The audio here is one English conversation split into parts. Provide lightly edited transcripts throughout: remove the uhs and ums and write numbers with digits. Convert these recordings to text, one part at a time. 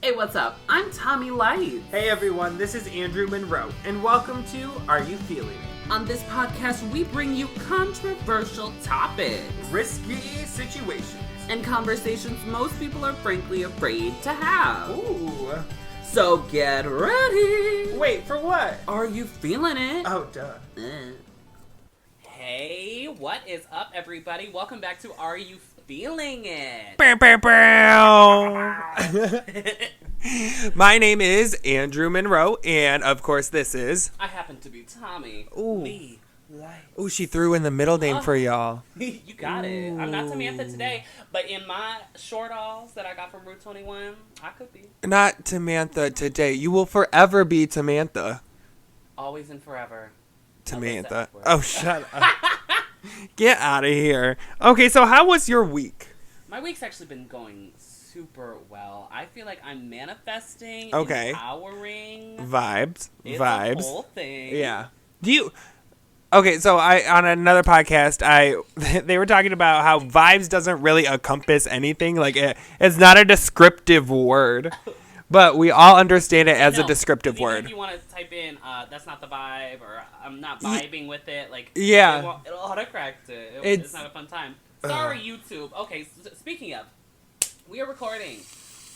Hey, what's up? I'm Tomi Light. Hey everyone, this is Andrew Monroe, and welcome to Are You Feeling It? On this podcast, we bring you controversial topics, Risky situations, and conversations most people are frankly afraid to have. Ooh. So get ready. Wait, for what? Are you feeling it? Oh, duh. Hey, what is up, everybody? Welcome back to Are You Feeling It? Bow, bow, bow. My name is Andrew Monroe, and of course this is... I happen to be Tomi. Ooh. Lee Light. Ooh, she threw in the middle name for y'all. You got it. I'm not Samantha today, but in my short-alls that I got from Route 21, I could be. Not Samantha today. You will forever be Samantha. Always and forever. Samantha. Oh, shut up. Get out of here. Okay, so how was your week? My week's actually been going super well. I feel like I'm manifesting, Okay. empowering. Vibes. It's Vibes. a whole thing. Yeah. Do you... Okay, so on another podcast, they were talking about how vibes doesn't really encompass anything. Like, it's not a descriptive word, but we all understand it as a descriptive word. If you want to type in, that's not the vibe, or I'm not vibing with it, like, yeah, it'll autocorrect it. It's not a fun time. Sorry, YouTube. Okay, speaking of, we are recording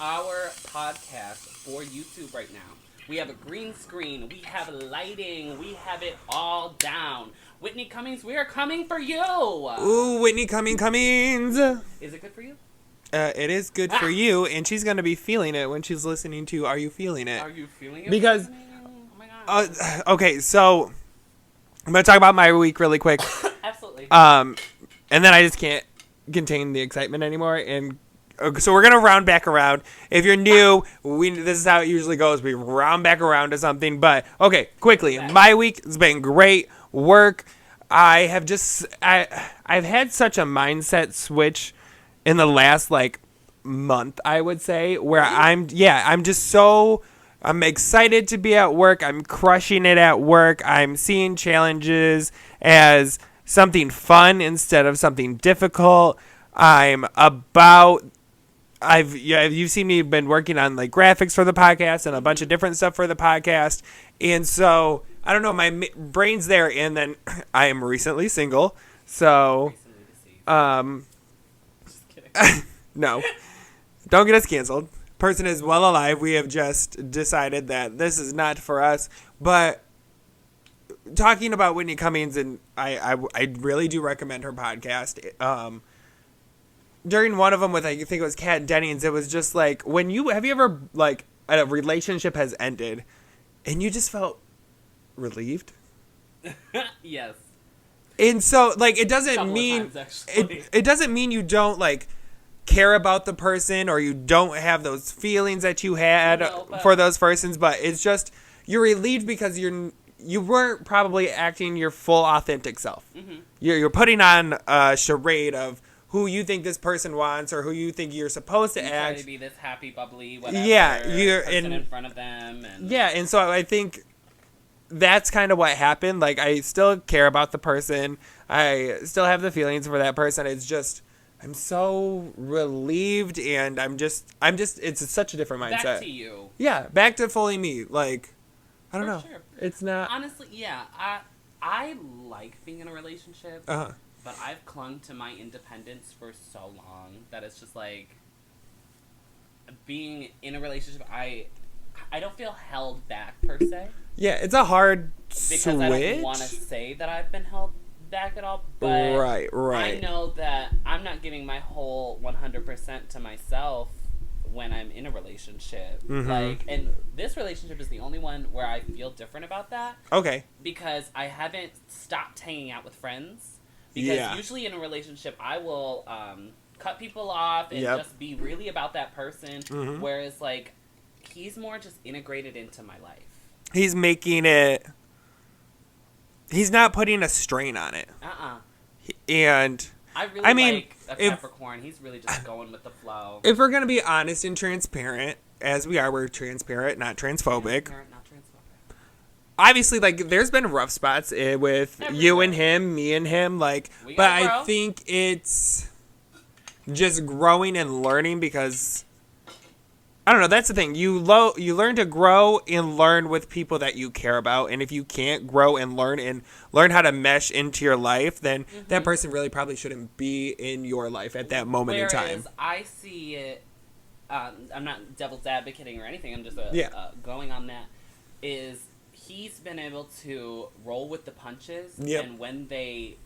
our podcast for YouTube right now. We have a green screen. We have lighting. We have it all down. Whitney Cummings, we are coming for you. Ooh, Whitney Cummings. Is it good for you? It is good for you, and she's going to be feeling it when she's listening to Are You Feeling It? Are you feeling it? Because, oh my God. okay, so I'm going to talk about my week really quick. Absolutely. And then I just can't contain the excitement anymore, and so we're going to round back around. If you're new, this is how it usually goes. We round back around to something. But, okay, quickly. My week has been great. Work. I've had such a mindset switch in the last, month, I would say, where I'm excited to be at work. I'm crushing it at work. I'm seeing challenges as something fun instead of something difficult. You've seen me been working on graphics for the podcast and a bunch of different stuff for the podcast. And so, I don't know, my brain's there. And then I am recently single. So, Just kidding. no, don't get us canceled. Person is well alive. We have just decided that this is not for us. But talking about Whitney Cummings, and I really do recommend her podcast. During one of them with, I think it was Kat Dennings, it was just have you ever, a relationship has ended and you just felt relieved? Yes. And so, it doesn't mean, it doesn't mean you don't, care about the person or you don't have those feelings that you had for those persons, but it's just, you're relieved because you weren't probably acting your full authentic self. Mm-hmm. You're putting on a charade of who you think this person wants or who you think you're supposed to act. Try to be this happy, bubbly, whatever. Yeah, you're in front of them. And yeah, and so I think that's kind of what happened. I still care about the person. I still have the feelings for that person. It's just, I'm so relieved, and it's such a different mindset. Back to you. Yeah, back to fully me. I don't know. Sure. It's not. Honestly, yeah. I like being in a relationship. Uh-huh. But I've clung to my independence for so long that it's just being in a relationship, I don't feel held back per se. Yeah, it's a hard because switch. I don't want to say that I've been held back at all, but right. I know that I'm not giving my whole 100% to myself when I'm in a relationship. Mm-hmm. And this relationship is the only one where I feel different about that. Okay. Because I haven't stopped hanging out with friends. Because usually in a relationship, I will cut people off and just be really about that person. Mm-hmm. Whereas, he's more just integrated into my life. He's making it... He's not putting a strain on it. And... I mean, like a Capricorn. He's really just going with the flow. If we're going to be honest and transparent, as we are, we're transparent, not transphobic. Obviously, there's been rough spots with you and him, me and him, but I think it's just growing and learning because I don't know. That's the thing. You learn to grow and learn with people that you care about. And if you can't grow and learn how to mesh into your life, then that person really probably shouldn't be in your life at that moment in time. I see it. I'm not devil's advocating or anything. I'm just going on that. Is he's been able to roll with the punches, and when they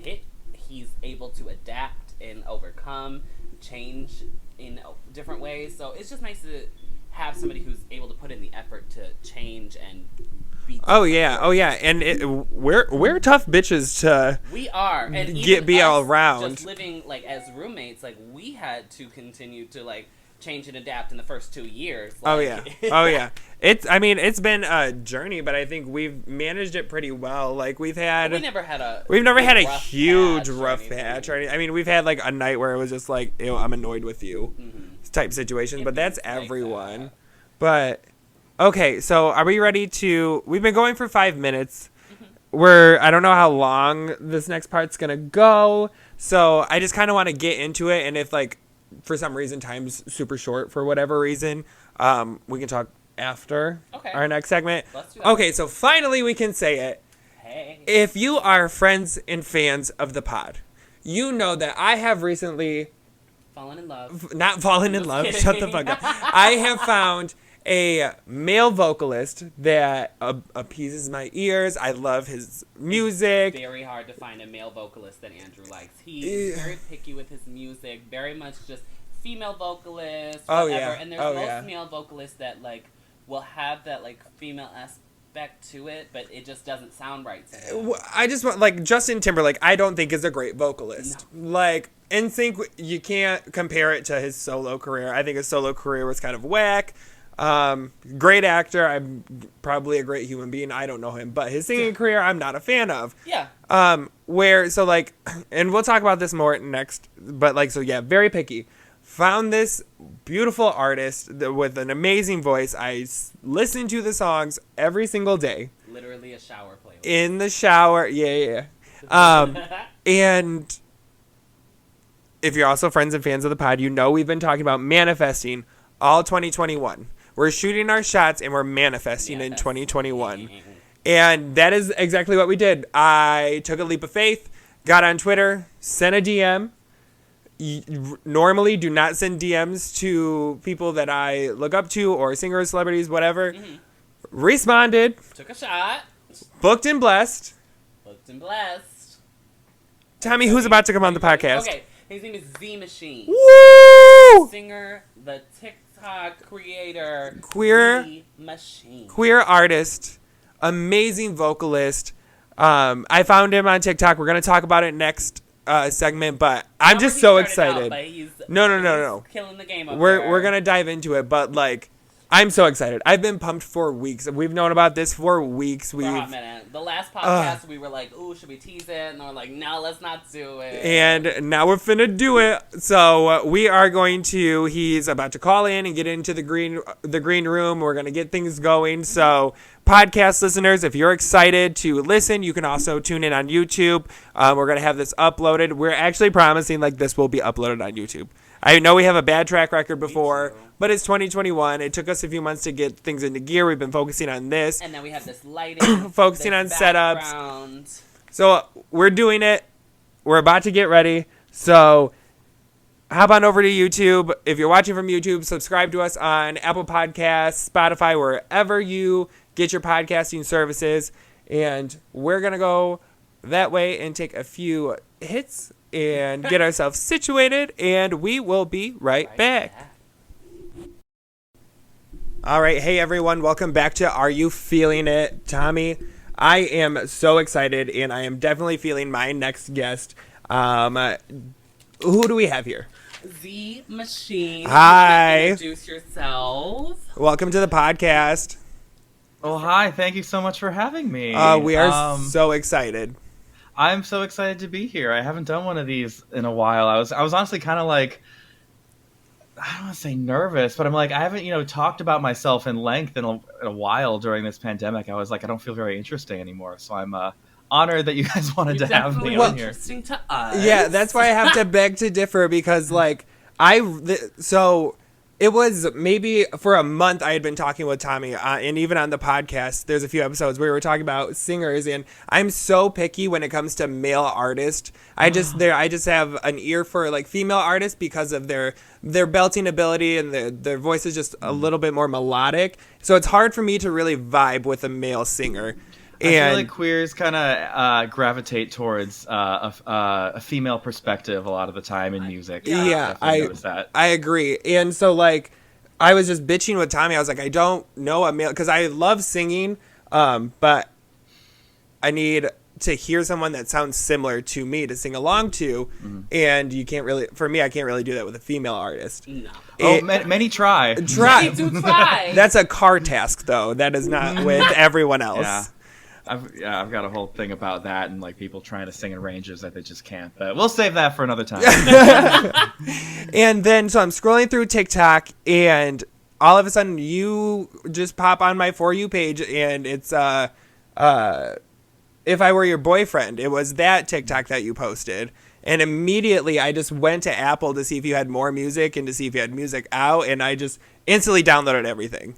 hit, he's able to adapt and overcome, change in different ways. So it's just nice to have somebody who's able to put in the effort to change and be. Oh yeah, and we're tough bitches to. We are, and be all around. Just living as roommates, we had to continue to change and adapt in the first 2 years. Oh yeah. It's been a journey, but I think we've managed it pretty well. We've never had a huge rough patch or anything. We've had a night where it was just I'm annoyed with you type situation, but that's everyone. But okay, so are we ready to? We've been going for 5 minutes. I don't know how long this next part's gonna go, so I just kind of want to get into it, and if for some reason time's super short for whatever reason, we can talk after our next segment. Let's do that. Okay, so finally we can say it. Hey. If you are friends and fans of the pod, you know that I have recently fallen in love. Not fallen in love. Kidding. Shut the fuck up. I have found a male vocalist that appeases my ears. I love his music. It's very hard to find a male vocalist that Andrew likes. He's very picky with his music. Very much just female vocalist. Whatever. And there's most male vocalists that will have that female aspect to it, but it just doesn't sound right to him. I just want Justin Timberlake. I don't think is a great vocalist. No. NSYNC, you can't compare it to his solo career. I think his solo career was kind of whack. Great actor. I'm probably a great human being. I don't know him, but his singing career, I'm not a fan of. Yeah. And we'll talk about this more next, but very picky. Found this beautiful artist with an amazing voice. I listen to the songs every single day. Literally a shower playlist. In the shower. Yeah. And if you're also friends and fans of the pod, we've been talking about manifesting all 2021. We're shooting our shots and we're manifesting in 2021. And that is exactly what we did. I took a leap of faith, got on Twitter, sent a DM. Normally do not send DMs to people that I look up to or singers, celebrities, whatever. Responded. Took a shot. Booked and blessed. Tomi, who's about to come on the podcast? Okay, his name is Zee Machine. Woo! Singer, the TikTok creator, queer Zee Machine. Queer artist, amazing vocalist. I found him on TikTok. We're gonna talk about it next segment, but I'm just so excited. No. He's killing the game up We're gonna dive into it, but I'm so excited. I've been pumped for weeks. We've known about this for weeks. For a hot minute. The last podcast, we were ooh, should we tease it? And we're no, let's not do it. And now we're finna do it. So we are going to. He's about to call in and get into the green room. We're gonna get things going. So podcast listeners, if you're excited to listen, you can also tune in on YouTube. We're gonna have this uploaded. We're actually promising this will be uploaded on YouTube. I know we have a bad track record before, but it's 2021. It took us a few months to get things into gear. We've been focusing on this. And then we have this lighting. Focusing on setups. So we're doing it. We're about to get ready. So hop on over to YouTube. If you're watching from YouTube, subscribe to us on Apple Podcasts, Spotify, wherever you get your podcasting services. And we're going to go that way and take a few hits and get ourselves situated, and we will be right back. All right. Hey, everyone. Welcome back to Are You Feeling It? Tomi, I am so excited, and I am definitely feeling my next guest. Who do we have here? Zee Machine. Hi. Introduce yourself. Welcome to the podcast. Oh, hi. Thank you so much for having me. We are so excited. I'm so excited to be here. I haven't done one of these in a while. I was honestly kind of I don't want to say nervous, but I'm I haven't, talked about myself in length in a while during this pandemic. I was I don't feel very interesting anymore. So I'm honored that you guys wanted to have me on here. Interesting to us. Yeah, that's why I have to beg to differ because It was maybe for a month I had been talking with Tomi, and even on the podcast, there's a few episodes where we were talking about singers, and I'm so picky when it comes to male artists. I just have an ear for like female artists because of their belting ability and their voice is just a little bit more melodic. So it's hard for me to really vibe with a male singer. I feel like queers kind of gravitate towards a female perspective a lot of the time in music. I agree. And so, like, I was just bitching with Tomi. I was like, I don't know a male, because I love singing, but I need to hear someone that sounds similar to me to sing along to. Mm-hmm. And I can't really do that with a female artist. No. Many try. Many do try. That's a car task, though. That is not with everyone else. Yeah. I've got a whole thing about that and like people trying to sing in ranges that they just can't. But we'll save that for another time. And then so I'm scrolling through TikTok and all of a sudden you just pop on my For You page and it's If I Were Your Boyfriend. It was that TikTok that you posted. And immediately I just went to Apple to see if you had more music and to see if you had music out, and I just instantly downloaded everything.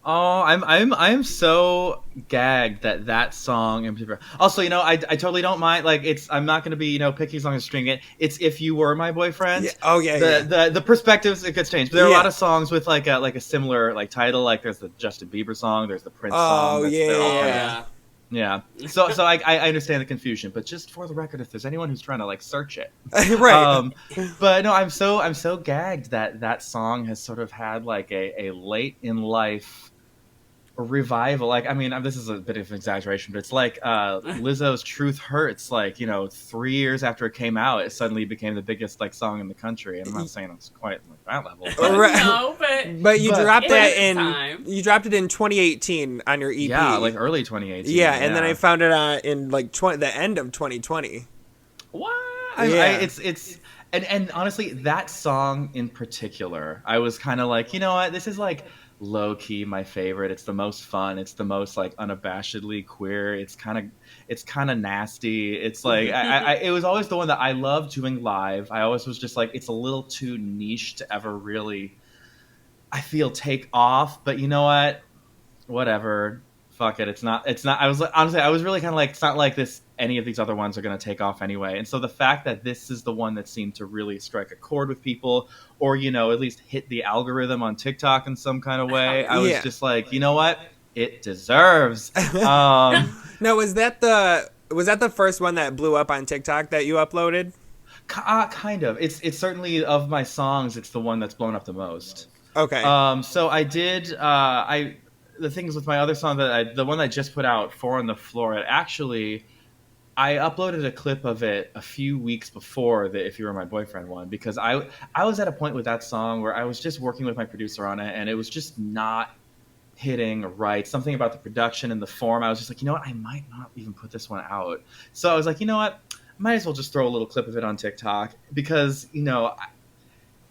Oh, I'm so gagged that song in particular. Also, I totally don't mind. Like, I'm not going to be picky as long as string it. It's If You Were My Boyfriend. Yeah. Oh yeah. The perspectives, it gets changed. But there are a lot of songs with like a similar like title. Like there's the Justin Bieber song. There's the Prince song. Oh yeah. Yeah. So I understand the confusion, but just for the record, if there's anyone who's trying to like search it, right. But no, I'm so gagged that song has sort of had like a late in life revival. Like, I mean, this is a bit of an exaggeration, but it's like Lizzo's Truth Hurts. Like, 3 years after it came out, it suddenly became the biggest like song in the country. And I'm not saying it's quite like that level, but no, but you dropped that in you dropped it in 2018 on your EP. Yeah, like early 2018. Yeah, and then I found it in like the end of 2020. What? It's and honestly, that song in particular, I was kind of like, you know what, this is like low key my favorite. It's the most fun. It's the most like unabashedly queer. It's kind of nasty. It's like it was always the one that I loved doing live. I always was just like, it's a little too niche to ever really, I feel, take off. But you know what? Whatever. Fuck it. It's not. I was really kind of like, it's not like this. Any of these other ones are going to take off anyway. And so the fact that this is the one that seemed to really strike a chord with people, or, at least hit the algorithm on TikTok in some kind of way, I was just like, you know what? It deserves. Now, was that the first one that blew up on TikTok that you uploaded? Kind of. It's certainly, of my songs, it's the one that's blown up the most. Okay. So I did, the things with my other song the one that I just put out, Four on the Floor, I uploaded a clip of it a few weeks before the If You Were My Boyfriend one, because I was at a point with that song where I was just working with my producer on it, and it was just not hitting right. Something about the production and the form. I was just like, you know what? I might not even put this one out. So I was like, you know what? I might as well just throw a little clip of it on TikTok, because,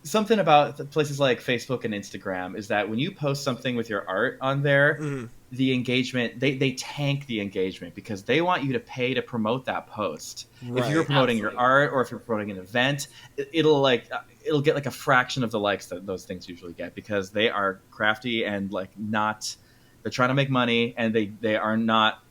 something about places like Facebook and Instagram is that when you post something with your art on there, the engagement, they tank the engagement because they want you to pay to promote that post. Right. If you're promoting your art or if you're promoting an event, it'll get like a fraction of the likes that those things usually get, because they are crafty and like they're trying to make money, and they are not.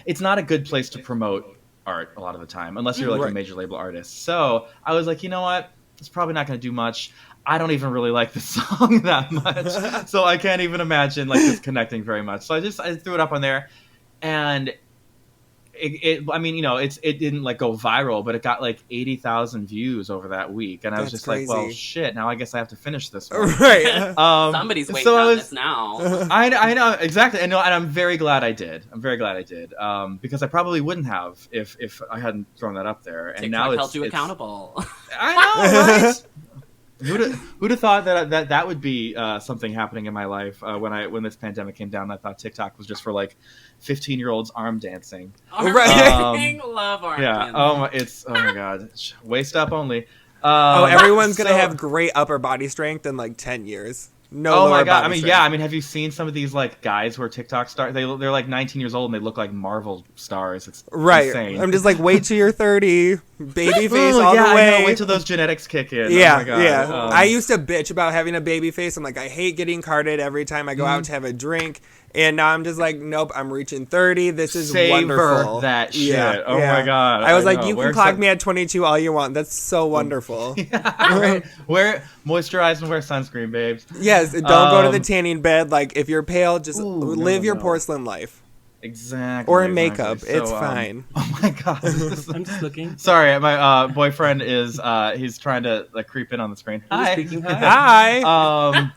It's not a good place to promote art a lot of the time, unless you're like a major label artist. So I was like, you know what? It's probably not going to do much. I don't even really like the song that much, so I can't even imagine like just connecting very much. So I threw it up on there, and it didn't like go viral, but it got like 80,000 views over that week, and I was just crazy. Like, well, shit. Now I guess I have to finish this one. Right. Somebody's waiting on this now. I know exactly. And I'm very glad I did. Because I probably wouldn't have if I hadn't thrown that up there. And TikTok now held you accountable. I know, right? Who'd have thought that would be something happening in my life when this pandemic came down? I thought TikTok was just for like 15-year-olds arm dancing. Arm dancing, love arm dancing. Oh my god, waist up only. Everyone's gonna have great upper body strength in like 10 years. No. Oh my god! body strength. I mean, have you seen some of these like guys who are TikTok stars? They're like 19 years old and they look like Marvel stars. It's insane. I'm just like, wait till you're 30, baby face Ooh, all yeah, the way. I know, wait till those genetics kick in. Yeah, oh my god. yeah. I used to bitch about having a baby face. I'm like, I hate getting carded every time I go out to have a drink. And now I'm just like, nope, I'm reaching 30. This is Savor wonderful. that shit. Oh my god. I was like, you Wear can clock me at 22 all you want. That's so wonderful. right. Moisturize and wear sunscreen, babes. Yes, don't go to the tanning bed. Like, if you're pale, just live your porcelain life. Exactly. Or in makeup. So, it's fine. Oh my god. I'm just looking. Sorry, my boyfriend is he's trying to like creep in on the screen. Hi. Speaking. Hi. Hi.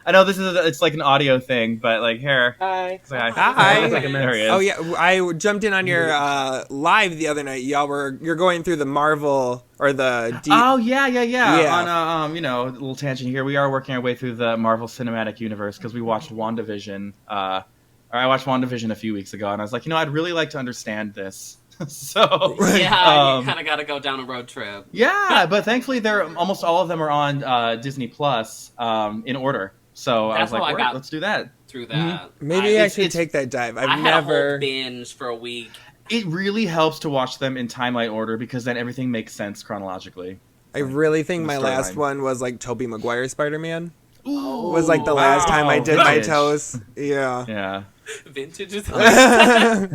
I know it's like an audio thing, but like here. Hi. Hi. There he is. Oh yeah, I jumped in on your live the other night. You're going through the Marvel or the. Oh yeah. Yeah. On a little tangent here, we are working our way through the Marvel Cinematic Universe because we watched WandaVision. I watched WandaVision a few weeks ago, and I was like, I'd really like to understand this. So yeah, you kind of got to go down a road trip. Yeah, but thankfully, almost all of them are on Disney Plus in order. So That's I was like, let's do that. Through that. Maybe I should take that dive. I had a whole binge for a week. It really helps to watch them in timeline order because then everything makes sense chronologically. I really think my last one was like Tobey Maguire Spider-Man. Was like the last time I did my toes. Yeah. Yeah. Vintage is yeah.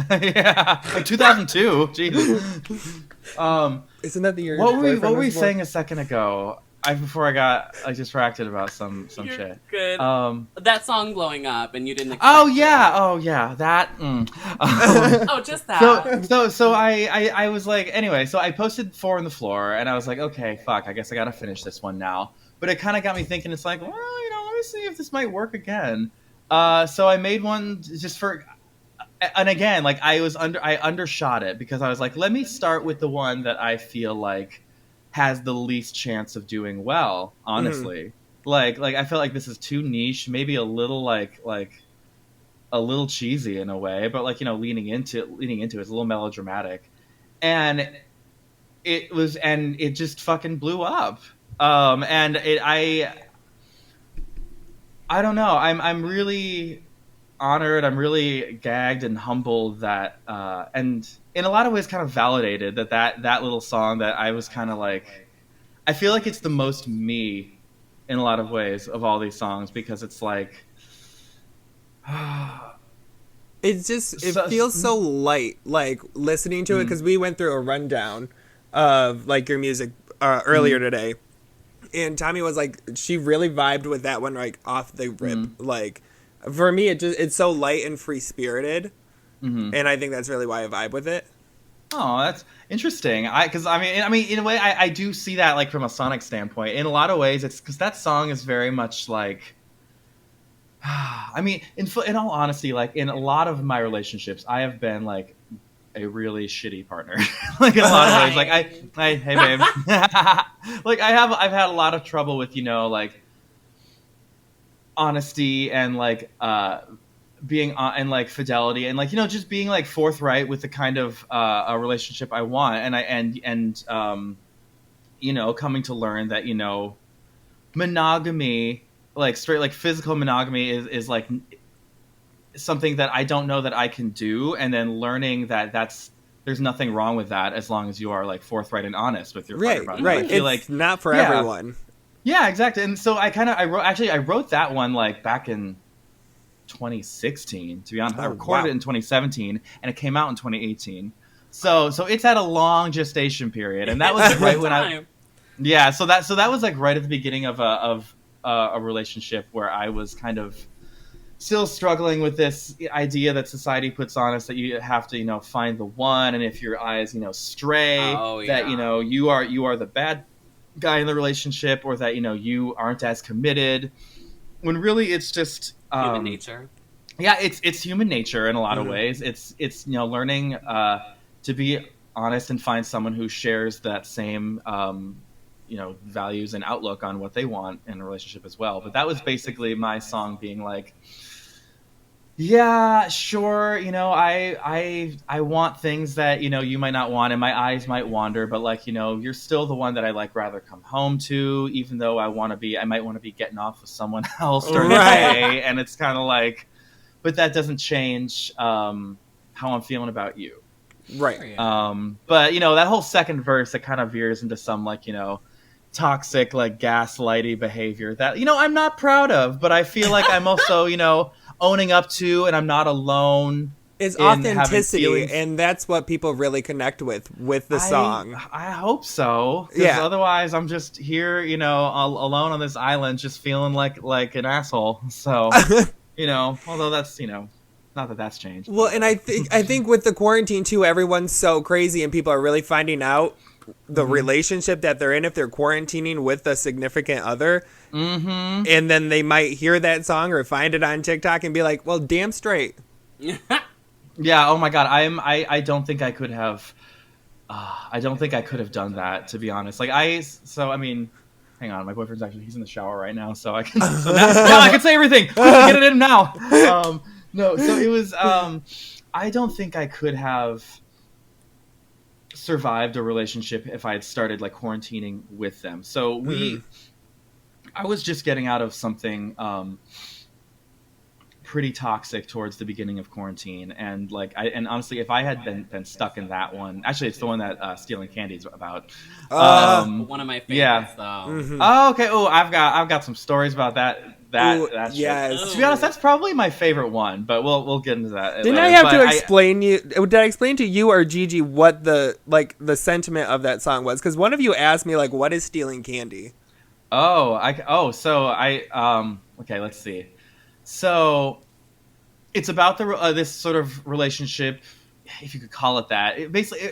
Like 2002. Jeez. Isn't that the year? What were we saying a second ago? Before I got like distracted about some shit. Good. That song blowing up and you didn't. Oh yeah. That. Oh, just that. So I was like, anyway. So I posted 4 on the floor, and I was like, okay, fuck. I guess I gotta finish this one now. But it kind of got me thinking. It's like, well, let me see if this might work again. So I made one just for. And again, like I undershot it because I was like, let me start with the one that I feel like has the least chance of doing well, honestly. Like I feel like this is too niche, maybe a little like a little cheesy in a way, but like, leaning into it's a little melodramatic. And it just fucking blew up. And I don't know. I'm really honored. I'm really gagged and humbled that and in a lot of ways kind of validated that little song that I was kind of like, I feel like it's the most me in a lot of ways of all these songs because it's like it feels so light, like listening to it, because we went through a rundown of like your music earlier today, and Tomi was like, she really vibed with that one like off the rip. Like for me, it's so light and free spirited. And I think that's really why I vibe with it. Oh, that's interesting. Because I mean, in a way, I do see that like from a sonic standpoint. In a lot of ways, it's because that song is very much like. I mean, in all honesty, like in a lot of my relationships, I have been like a really shitty partner. Like in a lot of ways, like hey babe, like I've had a lot of trouble with like honesty and like being and like fidelity and like just being like forthright with the kind of a relationship I want, and coming to learn that monogamy, like straight like physical monogamy is like something that I don't know that I can do, and then learning that there's nothing wrong with that as long as you are like forthright and honest with your partner. Right. I feel it's like not for everyone. Yeah, exactly. And so I wrote that one like back in 2016, to be honest. I recorded it in 2017 and it came out in 2018. So it's had a long gestation period, and that was right when so that was like right at the beginning of a relationship where I was kind of still struggling with this idea that society puts on us that you have to find the one, and if your eyes stray, that you are the bad guy in the relationship, or that you aren't as committed, when really it's just human nature. Yeah, it's human nature in a lot of ways. It's learning to be honest and find someone who shares that same values and outlook on what they want in a relationship as well. But that was basically my song being like, Yeah, sure. I want things that, you might not want and my eyes might wander, but like, you're still the one that I like rather come home to, even though I might want to be getting off with someone else during the day. And it's kind of like, but that doesn't change how I'm feeling about you. Right. But that whole second verse, it kind of veers into some like, toxic, like gaslighty behavior that, I'm not proud of, but I feel like I'm also, owning up to, and I'm not alone. It's authenticity, and that's what people really connect with the song. I hope so. Yeah. Otherwise, I'm just here, alone on this island, just feeling like an asshole. So, although that's, not that that's changed. Well, and I think with the quarantine too, everyone's so crazy, and people are really finding out the relationship that they're in if they're quarantining with a significant other. Mm-hmm. And then they might hear that song or find it on TikTok and be like, well, damn straight. Yeah. Oh my God. I don't think I could have, done that, to be honest. Like hang on. My boyfriend's he's in the shower right now. So now I can say everything. Get it in now. No. So it was, I don't think I could have survived a relationship if I had started like quarantining with them. So I was just getting out of something pretty toxic towards the beginning of quarantine, and honestly, if I had been stuck in that one, actually, it's the one that Stealing Candy is about. One of my favorites, though. Mm-hmm. Oh, okay. Oh, I've got some stories about that. Yes. To be honest, that's probably my favorite one, but we'll get into that. Didn't later. I have to explain did I explain to you or Gigi what the sentiment of that song was? Because one of you asked me what is Stealing Candy? Okay, let's see. So it's about this sort of relationship, if you could call it that.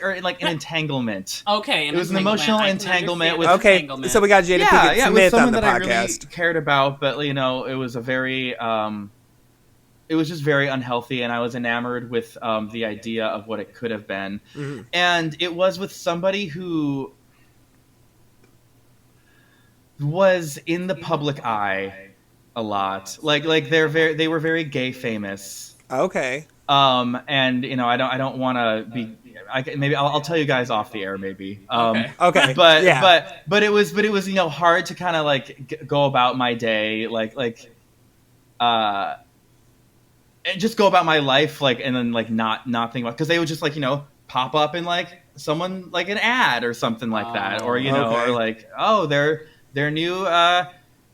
Or like an entanglement. Okay, it was an emotional entanglement with. Okay, so we got Jada Pinkett Smith on the podcast. I really cared about, but it was a very, it was just very unhealthy, and I was enamored with the idea of what it could have been, and it was with somebody who was in the public eye a lot. Like they were very gay famous. Okay. And I don't want to be. Maybe I'll tell you guys off the air. Maybe. Okay. But it was hard to kind of go about my day and just go about my life and then not think about, because they would just pop up in someone an ad or something like that, or or their new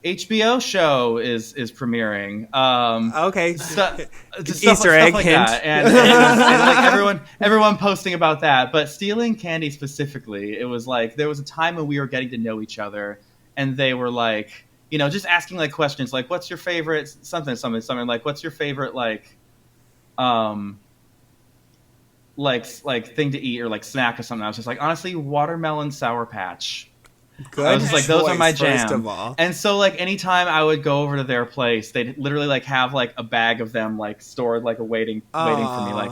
HBO show is premiering. Okay. Easter egg hint. That. And everyone posting about that. But Stealing Candy specifically, it was there was a time when we were getting to know each other, and they were just asking questions what's your favorite something, what's your favorite thing to eat or snack or something. I was just honestly, watermelon Sour Patch. Good. I was just those are my jam. First of all. And so anytime I would go over to their place, they'd literally have a bag of them stored waiting for me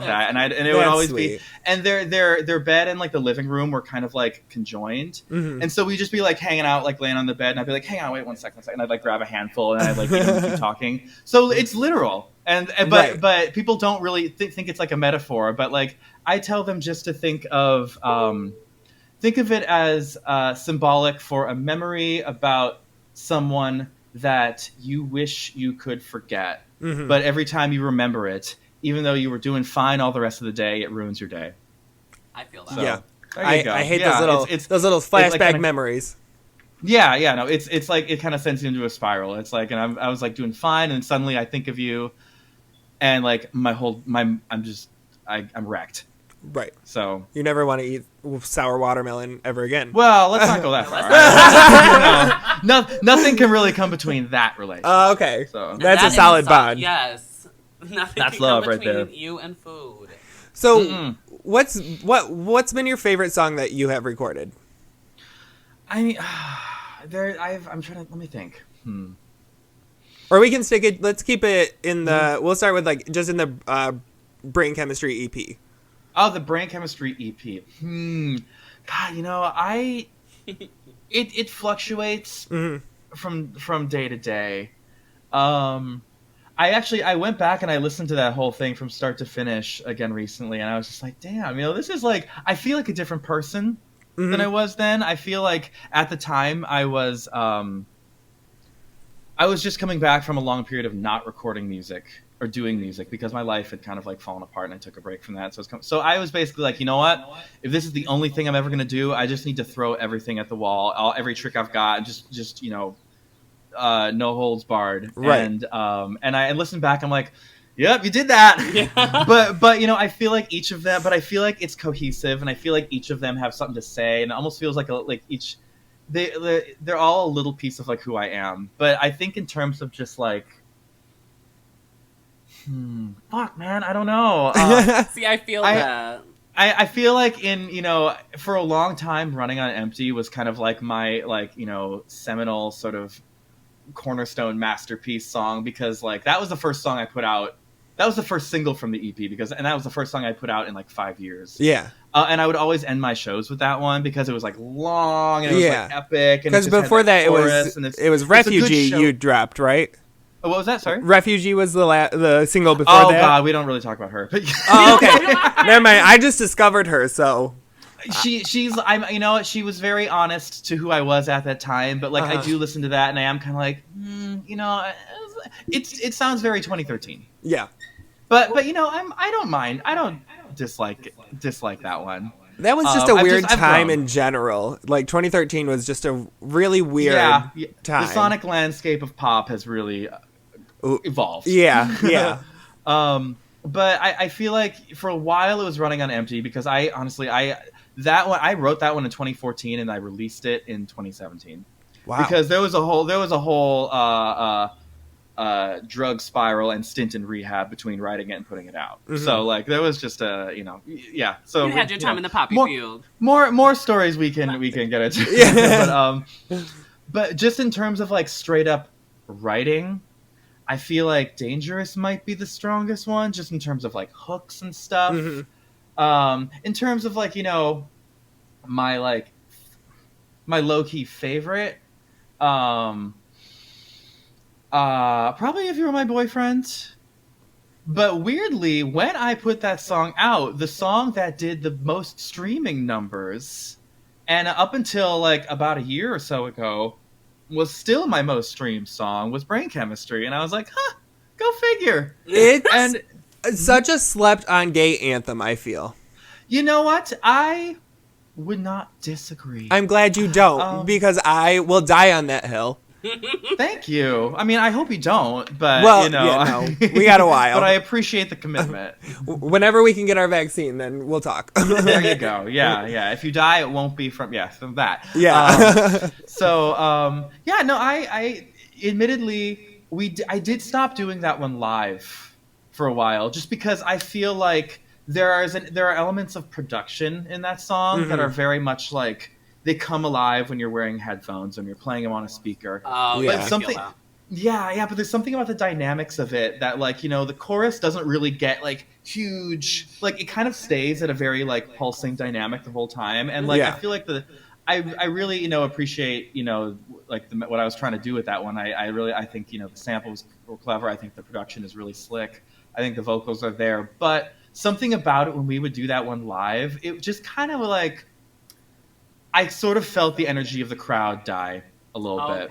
that. And it would always sweet. Be, and their bed and the living room were kind of conjoined. Mm-hmm. And so we'd just be hanging out laying on the bed, and I'd be hang on, wait one second. And I'd grab a handful, and I'd eat them and keep talking. So it's literal. But people don't really think it's a metaphor, but I tell them just to think of it as symbolic for a memory about someone that you wish you could forget. Mm-hmm. But every time you remember it, even though you were doing fine all the rest of the day, it ruins your day. I feel that. So, yeah. I hate those little flashback memories. Yeah. No, it's it kind of sends you into a spiral. It's and I was doing fine, and suddenly I think of you, and I'm wrecked. Right. So you never want to eat sour watermelon ever again. Well, let's not go that far. No, nothing can really come between that relationship. Okay. So that's a solid bond. Yes. Nothing that's can love come right there. between you and food. So what's been your favorite song that you have recorded? I'm trying to, let me think. Or we can stick it. Let's keep it in the. We'll start with just in the Brain Chemistry EP. Oh, the Brain Chemistry EP. God, it fluctuates from day to day. I went back and I listened to that whole thing from start to finish again recently, and I was just like, damn, this is like, I feel like a different person than I was then. I feel like at the time I was just coming back from a long period of not recording music or doing music because my life had kind of like fallen apart and I took a break from that. So I was basically like, you know what? If this is the only thing I'm ever going to do, I just need to throw everything at the wall, every trick I've got, and just no holds barred. Right. And I listened back, I'm like, yep, you did that. Yeah. but I feel like each of them, but I feel like it's cohesive, and I feel like each of them have something to say, and it almost feels like each, they're all a little piece of like who I am. But I think in terms of just like, fuck, man, I don't know. See, I feel that. I feel like for a long time, Running on Empty was kind of like my seminal sort of cornerstone masterpiece song, because like that was the first song I put out. That was the first single from the EP, and that was the first song I put out in like 5 years. Yeah. And I would always end my shows with that one because it was like long and it was like epic. Because before that, it was Refugee you dropped, right? Oh, what was that? Sorry? Refugee was the single before that. Oh God, we don't really talk about her. Oh, okay. Never mind. I just discovered her, so. She was very honest to who I was at that time, but like I do listen to that and I am kind of like, it sounds very 2013. Yeah. But I don't mind. I don't dislike that one. That was just a weird time in general. Like 2013 was just a really weird time. The sonic landscape of pop has really evolved. Yeah. But I feel like for a while it was Running on Empty because I wrote that one in 2014 and I released it in 2017. Wow. Because there was a whole drug spiral and stint in rehab between writing it and putting it out. Mm-hmm. So like there was just So you had your time in the poppy field. More stories we can get into. Yeah. But just in terms of like straight up writing, I feel like Dangerous might be the strongest one, just in terms of like hooks and stuff. Mm-hmm. In terms of like my low-key favorite, probably If You Were My Boyfriend. But weirdly, when I put that song out, the song that did the most streaming numbers, and up until like about a year or so ago, was still my most streamed song, was Brain Chemistry. And I was like, go figure. It's such a slept-on gay anthem, I feel. You know what? I would not disagree. I'm glad you don't, because I will die on that hill. Thank you. I mean, I hope you don't, but we got a while. But I appreciate the commitment. Whenever we can get our vaccine, then we'll talk. There you go. Yeah. If you die, it won't be from that. Yeah. I admittedly I did stop doing that one live for a while, just because I feel like there are elements of production in that song that are very much like. They come alive when you're wearing headphones and you're playing them on a speaker. Oh, yeah. But but there's something about the dynamics of it that, like, the chorus doesn't really get, like, huge. Like, it kind of stays at a very, like, pulsing dynamic the whole time. And, like, I feel like I really, appreciate, what I was trying to do with that one. I think, the samples were clever. I think the production is really slick. I think the vocals are there. But something about it when we would do that one live, it just kind of, like... I sort of felt the energy of the crowd die a little bit.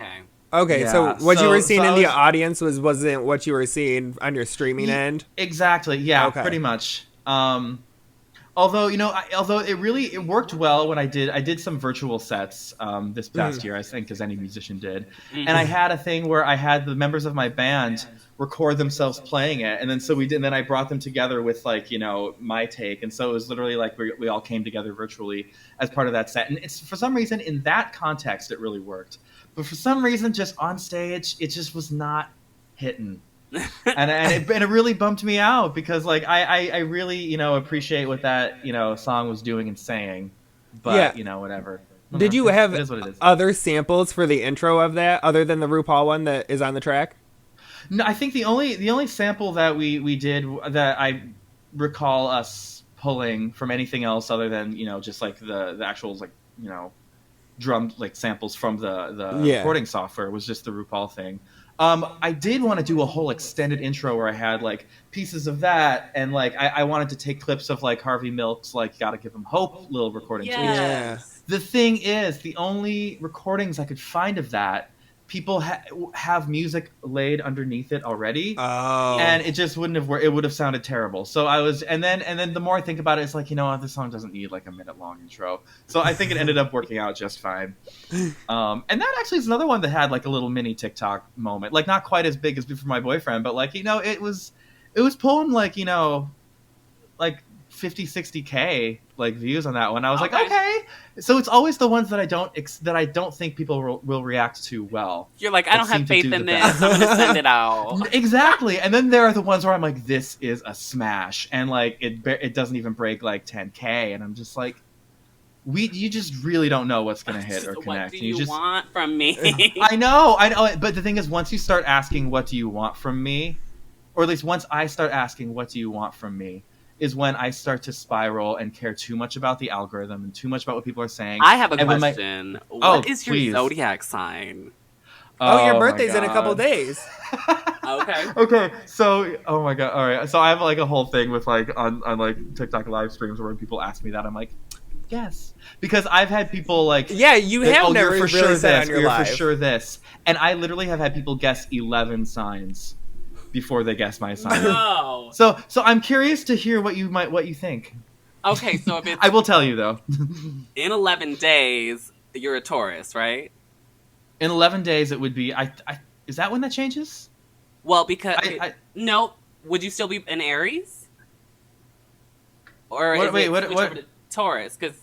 Okay, yeah. So what you were seeing in the audience wasn't what you were seeing on your streaming end? Exactly, yeah, pretty much. Although it worked well when I did some virtual sets this past year, I think, as any musician did. Mm-hmm. And I had a thing where I had the members of my band record themselves playing it, and then I brought them together with my take, and so it was literally like we all came together virtually as part of that set. And it's for some reason in that context it really worked, but for some reason just on stage it just was not hitting. and it really bumped me out because like I really appreciate what that song was doing and saying, but whatever. Did you have other samples for the intro of that other than the RuPaul one that is on the track? No, I think the only sample that we did that I recall us pulling from anything else other than just like the actual drum like samples from the recording software was just the RuPaul thing. I did want to do a whole extended intro where I had like pieces of that, and like I wanted to take clips of like Harvey Milk's like "Gotta Give Him Hope" little recording. Yes. The thing is, the only recordings I could find of that, people have music laid underneath it already, and it just wouldn't have worked. It would have sounded terrible. So I was, and then the more I think about it, it's like, you know what, this song doesn't need like a minute long intro. So I think it ended up working out just fine. And that actually is another one that had like a little mini TikTok moment, like not quite as big as "Before My Boyfriend," but like, you know, it was pulling like, you know, like 50-60K like views on that one. I was like, okay. So it's always the ones that I don't think people will react to well. You're like, I don't have faith in this. I'm gonna send it out. Exactly. And then there are the ones where I'm like, this is a smash, and like it doesn't even break like 10K, and I'm just like, you just really don't know what's gonna hit or connect. What do you want from me? I know. But the thing is, once you start asking, what do you want from me, or at least once I start asking, what do you want from me, is when I start to spiral and care too much about the algorithm and too much about what people are saying. I have a question. What is your zodiac sign? Your birthday's in a couple days. Okay. So, oh my god. All right. So I have like a whole thing with like on like TikTok live streams where when people ask me that, I'm like, yes, because I've had people like, you have never for really sure said this, on your you're live. for sure this, and I literally have had people guess 11 signs before they guess my sign. No. So I'm curious to hear what you think. Okay, so if it's I will tell you though. in 11 days, you're a Taurus, right? In 11 days, it would be. Is that when that changes? Well, because no, would you still be an Aries? Or switch over to Taurus? Because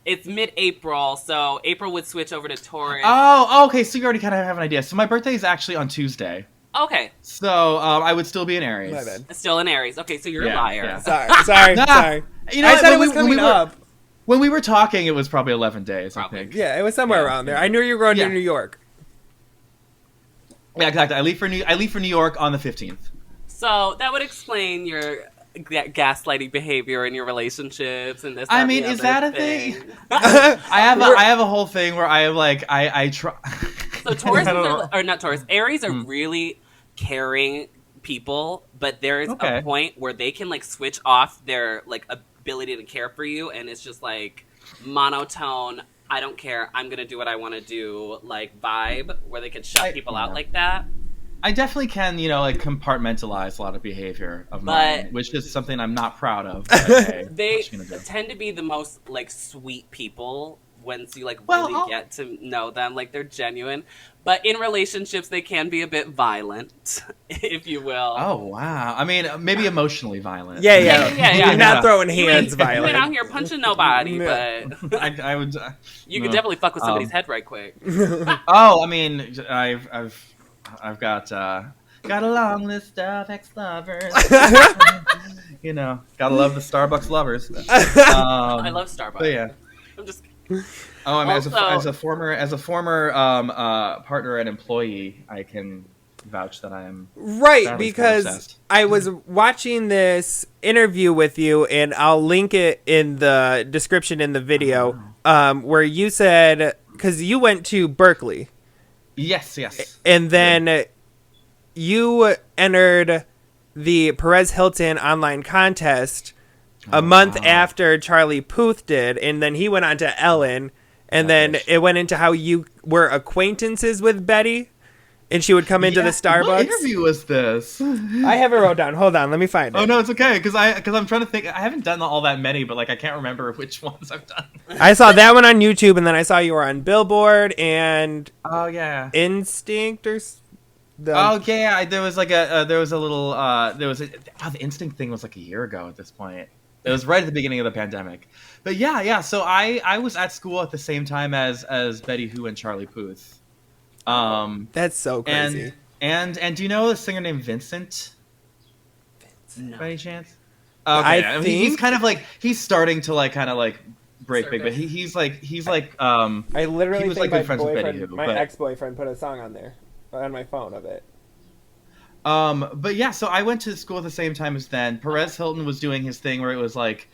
it's mid-April, so April would switch over to Taurus. Oh, okay. So you already kind of have an idea. So my birthday is actually on Tuesday. Okay. So I would still be an Aries. My bad. Still an Aries. Okay, so you're a liar. Yeah. Sorry. You know, I said it was coming up. When we were talking, it was probably 11 days, Probably. I think. Yeah, it was somewhere around there. I knew you were going to New York. Yeah, exactly. I leave for New York on the 15th. So that would explain your gaslighting behavior in your relationships and this. I mean, is that a thing? I have a whole thing where I like I try. So Taurus or not Taurus, Aries are really caring people, but there's a point where they can like switch off their like ability to care for you, and it's just like monotone. I don't care. I'm gonna do what I want to do. Like vibe where they can shut people out like that. I definitely can, you know, like compartmentalize a lot of behavior of mine, which is something I'm not proud of. But, hey, they tend to be the most like sweet people once you like really get to know them. Like they're genuine, but in relationships they can be a bit violent, if you will. Oh wow! I mean, maybe emotionally violent. Yeah. You're not throwing hands violent. You ain't out here punching nobody, but I would. You could definitely fuck with somebody's head right quick. Oh, I mean, I've got a long list of ex-lovers. You know, gotta love the Starbucks lovers. I love Starbucks. But yeah, I'm just. Oh, I mean, as a former partner and employee, I can vouch that I am because obsessed. I was watching this interview with you, and I'll link it in the description in the video, where you said, because you went to Berkeley. Yes. And then you entered the Perez Hilton online contest a month after Charlie Puth did, and then he went on to Ellen, and then it went into how you were acquaintances with Betty, and she would come into the Starbucks. What interview was this? I have it wrote down. Hold on, let me find it. Oh no, it's okay, because I'm trying to think. I haven't done all that many, but like I can't remember which ones I've done. I saw that one on YouTube, and then I saw you were on Billboard and Instinct or. There was like the Instinct thing was like a year ago at this point. It was right at the beginning of the pandemic. But yeah. So I was at school at the same time as Betty Who and Charlie Puth. That's so crazy. And do you know a singer named Vincent? No. By any chance? Okay, I think he's kind of like he's starting to like kind of like break big, but he's like I literally he was think like good friends with Betty Who. My ex-boyfriend put a song on there on my phone of it. But yeah, so I went to school at the same time as then. Perez Hilton was doing his thing where it was like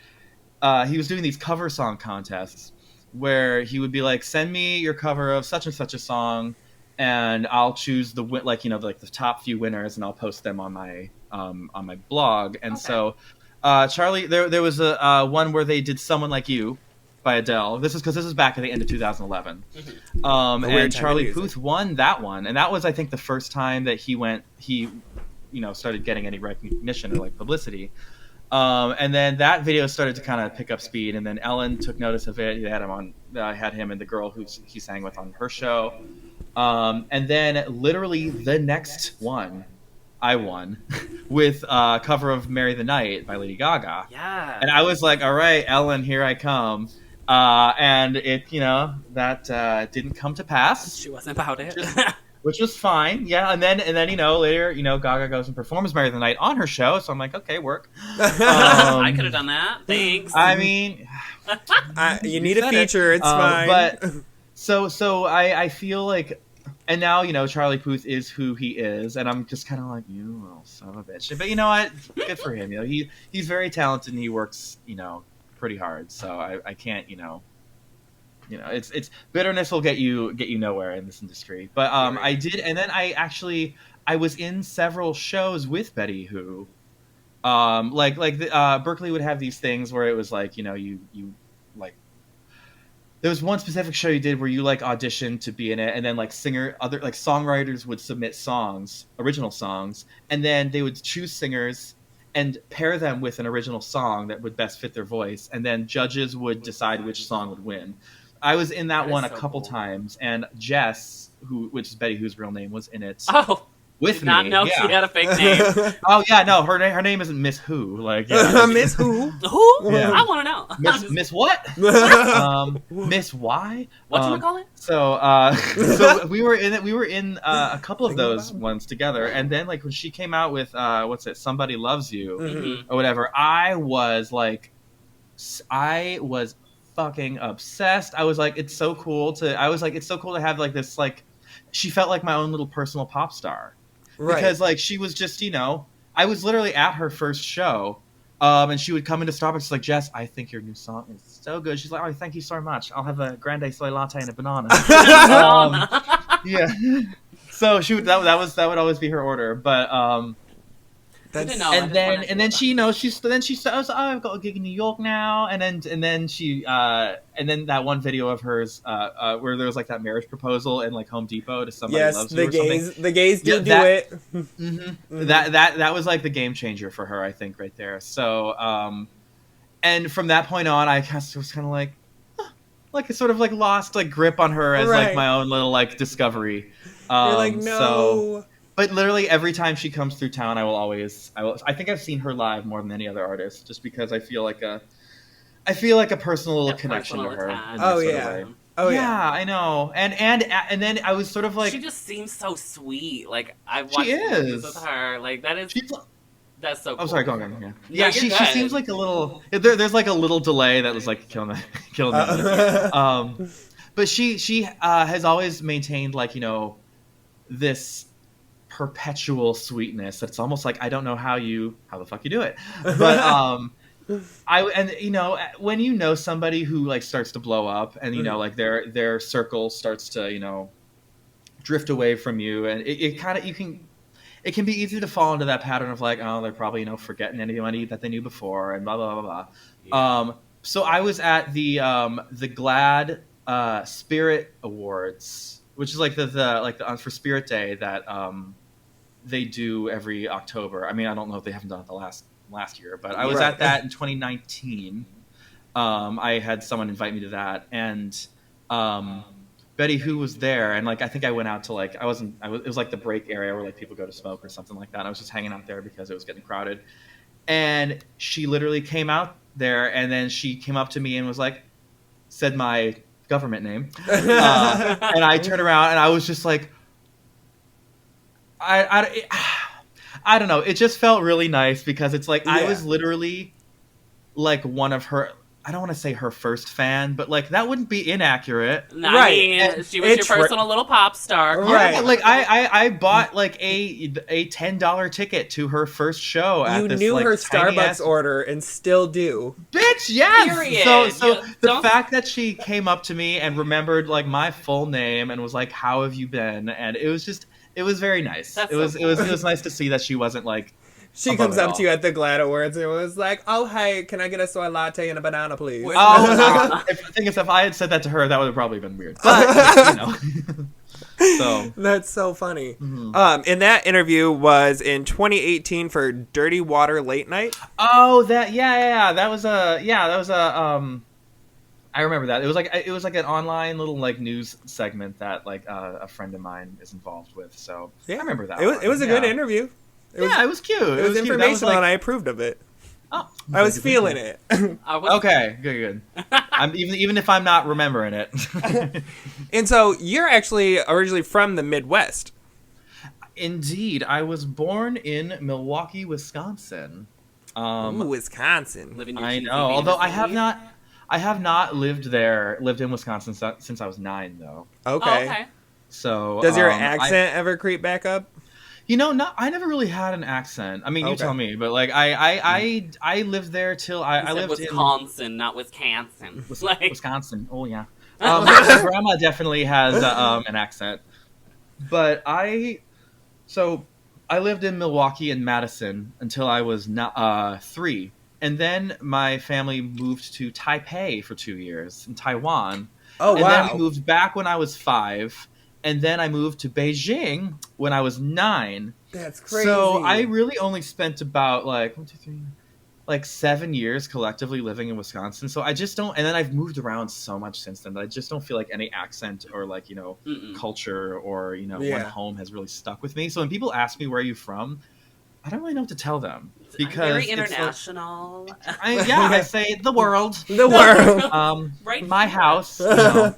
he was doing these cover song contests where he would be like, send me your cover of such and such a song, and I'll choose the top few winners, and I'll post them on my blog. And so, Charlie, there was a one where they did "Someone Like You" by Adele. This is back at the end of 2011. And Charlie Puth won that one, and that was, I think, the first time that he started getting any recognition or like publicity. And then that video started to kind of pick up speed, and then Ellen took notice of it. I had him and the girl who he sang with on her show. And then literally the next one, I won with a cover of "Marry the Night" by Lady Gaga. Yeah. And I was like, all right, Ellen, here I come. And it, that didn't come to pass. She wasn't about it. Which was fine. Yeah. And then later, Gaga goes and performs "Marry the Night" on her show. So I'm like, okay, work. I could have done that. Thanks. I mean, you need a feature. It's fine. But so I feel like, and now, Charlie Puth is who he is, and I'm just kind of like, you little son of a bitch. But you know what? Good for him. He's very talented, and he works, pretty hard. So I can't, it's bitterness will get you nowhere in this industry. But I did, and then I was in several shows with Betty Who. Berkeley would have these things where it was like, you like, there was one specific show you did where you like auditioned to be in it, and then like songwriters would submit original songs, and then they would choose singers and pair them with an original song that would best fit their voice, and then judges would decide which song would win. I was in that one a couple times, and Jess, which is Betty Who's real name, was in it. Oh. With did not know yeah. she had a fake name. Oh yeah, no, her name isn't Miss Who. Like Miss Who? Who? Yeah. I want to know. Miss what? Miss Y. What do you call it? So we were in a couple of those ones together, and then like when she came out with "Somebody Loves You" or whatever, I was fucking obsessed. I was like, it's so cool to have like this, like, she felt like my own little personal pop star. Right. Because like she was just, I was literally at her first show, and she would come into Starbucks. She's like, Jess, I think your new song is so good. She's like, oh, thank you so much. I'll have a grande soy latte and a banana. Yeah. So that would always be her order, but and then she says, oh, I've got a gig in New York now, and then that one video of hers where there was like that marriage proposal in like Home Depot to Somebody Loves You or something. The gays do it. Mm-hmm. That was like the game changer for her, I think, right there. So and from that point on, I was kind of like I sort of like lost like grip on her as like my own little like discovery. You're like, no. So, but literally every time she comes through town, I think I've seen her live more than any other artist, just because I feel like a personal little connection to her. Oh yeah. Oh yeah. I know. And then I was sort of like, she just seems so sweet. Like I've watched interviews with her. Like that's so cool. I'm sorry, go on. Yeah, she seems like a little. There's like a little delay that was like killing me. But she has always maintained like this perpetual sweetness that's almost like, I don't know how the fuck you do it, but when somebody who like starts to blow up and like their circle starts to drift away from you, and it can be easy to fall into that pattern of like, oh, they're probably forgetting anybody that they knew before and blah blah blah blah. Yeah. So I was at the GLAAD Spirit Awards, which is like the for Spirit Day that they do every October. I mean, I don't know if they haven't done it the last year, but I was at that in 2019. I had someone invite me to that, and Betty Who was there, and like I think I went out to like it was like the break area where like people go to smoke or something like that. I was just hanging out there because it was getting crowded, and she literally came out there, and then she came up to me and was like, said my government name, and I turned around and I was just like, I don't know. It just felt really nice because it's like I was literally like one of her. I don't want to say her first fan, but like that wouldn't be inaccurate. I mean, she was your personal little pop star. Right. Yeah, like I bought like a $10 ticket to her first show at You this knew like her tiny Starbucks ass... order and still do. Bitch, yes. Period. So the fact that she came up to me and remembered like my full name and was like, "How have you been?" and it was very nice. It was nice to see that she wasn't like. She comes up to you at the GLAAD Awards and was like, "Oh, hey, can I get a soy latte and a banana, please?" Oh, the thing is, if I had said that to her, that would have probably been weird. But, so that's so funny. Mm-hmm. And that interview was in 2018 for Dirty Water Late Night. Oh, that was a I remember that. It was like an online little like news segment that like a friend of mine is involved with. So Yeah. I remember that. It was a good interview. It was cute. It was cute. informational, and I approved of it. Oh, I was feeling it. Okay, good. I'm even if I'm not remembering it. And so you're actually originally from the Midwest. Indeed, I was born in Milwaukee, Wisconsin. Ooh, Wisconsin. Living your I cheesy know. Although I fantasy. have not lived in Wisconsin since I was 9, though. Okay. Oh, okay. So Does your accent ever creep back up? I never really had an accent. I mean, you tell me, but like I lived there till I lived Wisconsin, not Wisconsin. in Wisconsin. Oh yeah. My grandma definitely has an accent, but I lived in Milwaukee and Madison until I was 3, and then my family moved to Taipei for 2 years in Taiwan. Oh, and wow. then we moved back when I was 5. And then I moved to Beijing when I was 9. That's crazy. So I really only spent about like 7 years collectively living in Wisconsin. So I just don't. And then I've moved around so much since then that I just don't feel like any accent or like culture or one home has really stuck with me. So when people ask me where are you from, I don't really know what to tell them because very international. I say the world, the world, right my here. house. So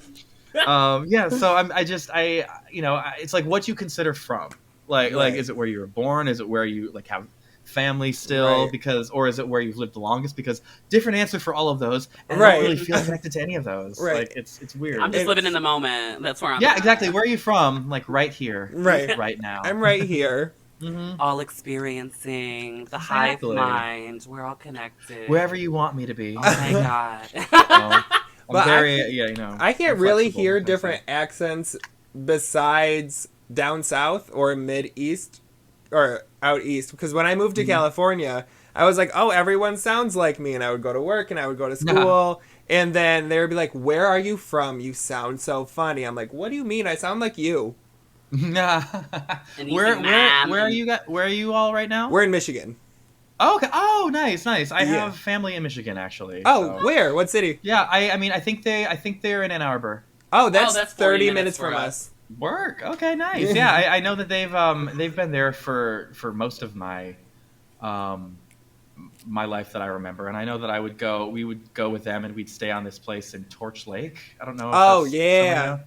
it's like what you consider from, like is it where you were born, is it where you like have family still, right. or is it where you've lived the longest, because different answer for all of those, and right. I don't really feel connected to any of those. Right. Like it's weird. I'm just living in the moment. That's where I'm at. Exactly. Where are you from? Like right here, right now. I'm right here. Mm-hmm. All experiencing the Exactly. hive mind. We're all connected. Wherever you want me to be. Oh my god. I'm But very, I can't I'm really flexible hear with different accents besides down south or mid east or out east, because when I moved to California, I was like, oh, everyone sounds like me, and I would go to work and I would go to school, and then they would be like, where are you from? You sound so funny. I'm like, what do you mean? I sound like you. Where are you where are you all right now? We're in Michigan. Oh, okay. Oh, nice. I have family in Michigan actually. Oh, so. where? What city? Yeah, I mean I think they're in Ann Arbor. Oh, that's 30 30 minutes from us. Work. Okay, nice. Yeah, I know that they've been there for most of my my life that I remember, and I know that we would go with them and we'd stay on this place in Torch Lake. I don't know. If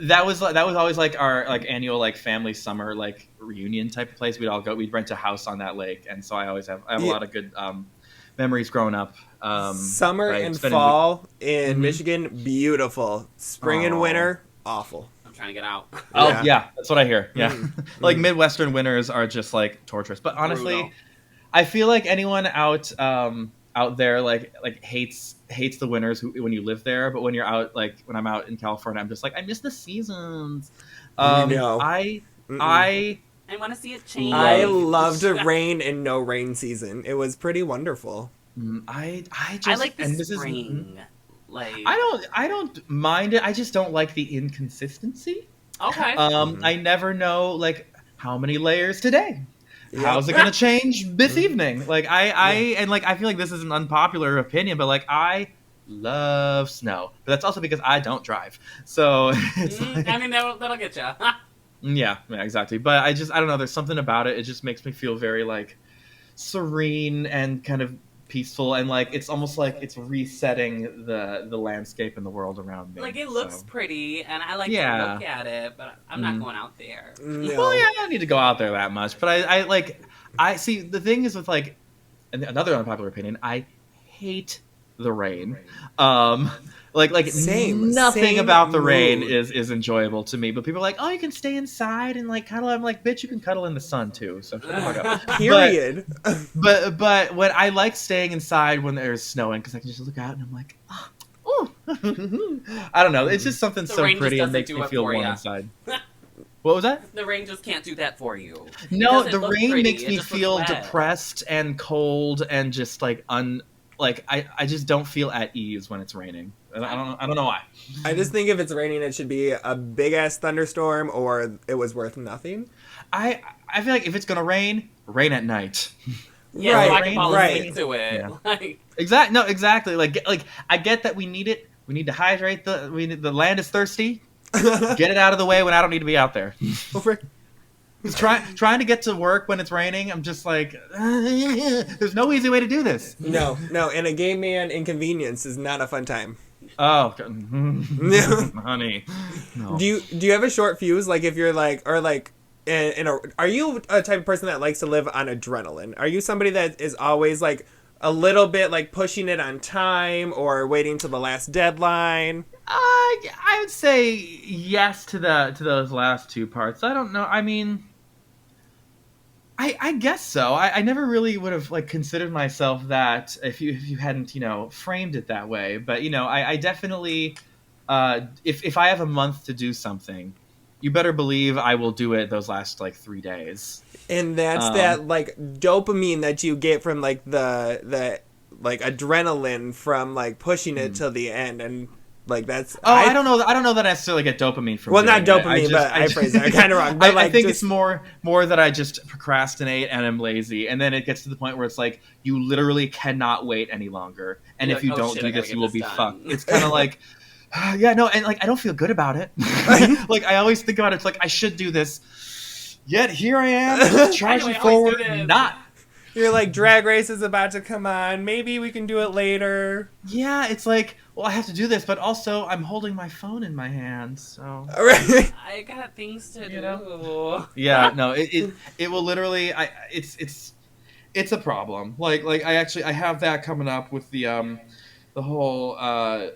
that was always like our like annual like family summer like reunion type of place. We'd rent a house on that lake, and so I have a lot of good memories growing up. Summer and fall in Michigan, beautiful. Spring and winter, awful. I'm trying to get out. Oh yeah, that's what I hear. Yeah, like Midwestern winters are just like torturous. But honestly, brutal. I feel like anyone out there like hates the winters when you live there. But when you're out, like when I'm out in California, I'm just like I miss the seasons. No. I want to see it change. I loved a rain and no rain season. It was pretty wonderful. I like the spring. I don't mind it. I just don't like the inconsistency. Okay. I never know like how many layers today. How's it gonna change this evening? Like I feel like this is an unpopular opinion, but like I love snow. But that's also because I don't drive. So it's I mean that'll get you. yeah, exactly. But I don't know. There's something about it. It just makes me feel very like serene and kind of peaceful, and like it's almost like it's resetting the landscape and the world around me. Like it looks pretty, and I like to look at it, but I'm not going out there. No. Well, yeah, I don't need to go out there that much. But I see the thing is with like another unpopular opinion. I hate the rain. Same Nothing about the rain mood. is enjoyable to me. But people are like, oh, you can stay inside and like cuddle. I'm like, bitch, you can cuddle in the sun too. So shut the fuck up. Period. But when I like staying inside when there's snowing because I can just look out and I'm like, oh, I don't know. It's just something The so rain just pretty and doesn't makes do me it feel for warm ya. inside. What was that? The rain just can't do that for you. No, It doesn't the look rain pretty, makes it me just looks feel wet. depressed and cold and just like I just don't feel at ease when it's raining. I don't know why. I just think if it's raining, it should be a big ass thunderstorm, or it was worth nothing. I feel like if it's gonna rain, rain at night. Yeah, Right, so I can fall right. asleep to it. Yeah. Like, Exactly. Like I get that we need it. We need to hydrate the land is thirsty. Get it out of the way when I don't need to be out there. Trying to get to work when it's raining, I'm just like, there's no easy way to do this. No, and a gay man inconvenience is not a fun time. Oh, honey. No. Do you have a short fuse? Like if you're like, or like, are you a type of person that likes to live on adrenaline? Are you somebody that is always like a little bit like pushing it on time or waiting till the last deadline? I would say yes to those last two parts. I don't know. I mean, I guess so. I never really would have like considered myself that if you hadn't framed it that way. But I definitely if I have a month to do something, you better believe I will do it those last like 3 days. And that's that like dopamine that you get from like the like adrenaline from like pushing it till the end, and like that's. I don't know that I necessarily get dopamine from. Well, not doing it. dopamine, but I phrased that kind of wrong. But I think it's more that I just procrastinate and I'm lazy, and then it gets to the point where it's like you literally cannot wait any longer, and You're if you like, oh, don't shit, do I gotta this, get you will this be done. fucked. It's kind of like. Yeah, no, and like I don't feel good about it. Like I always think about it. It's like I should do this, yet here I am charging I always do forward, this. not. You're like, Drag Race is about to come on. Maybe we can do it later. Yeah, it's like, well, I have to do this, but also I'm holding my phone in my hand, so. All right. I got things to You do. Yeah, no, it will literally. It's a problem. Like I have that coming up with the whole.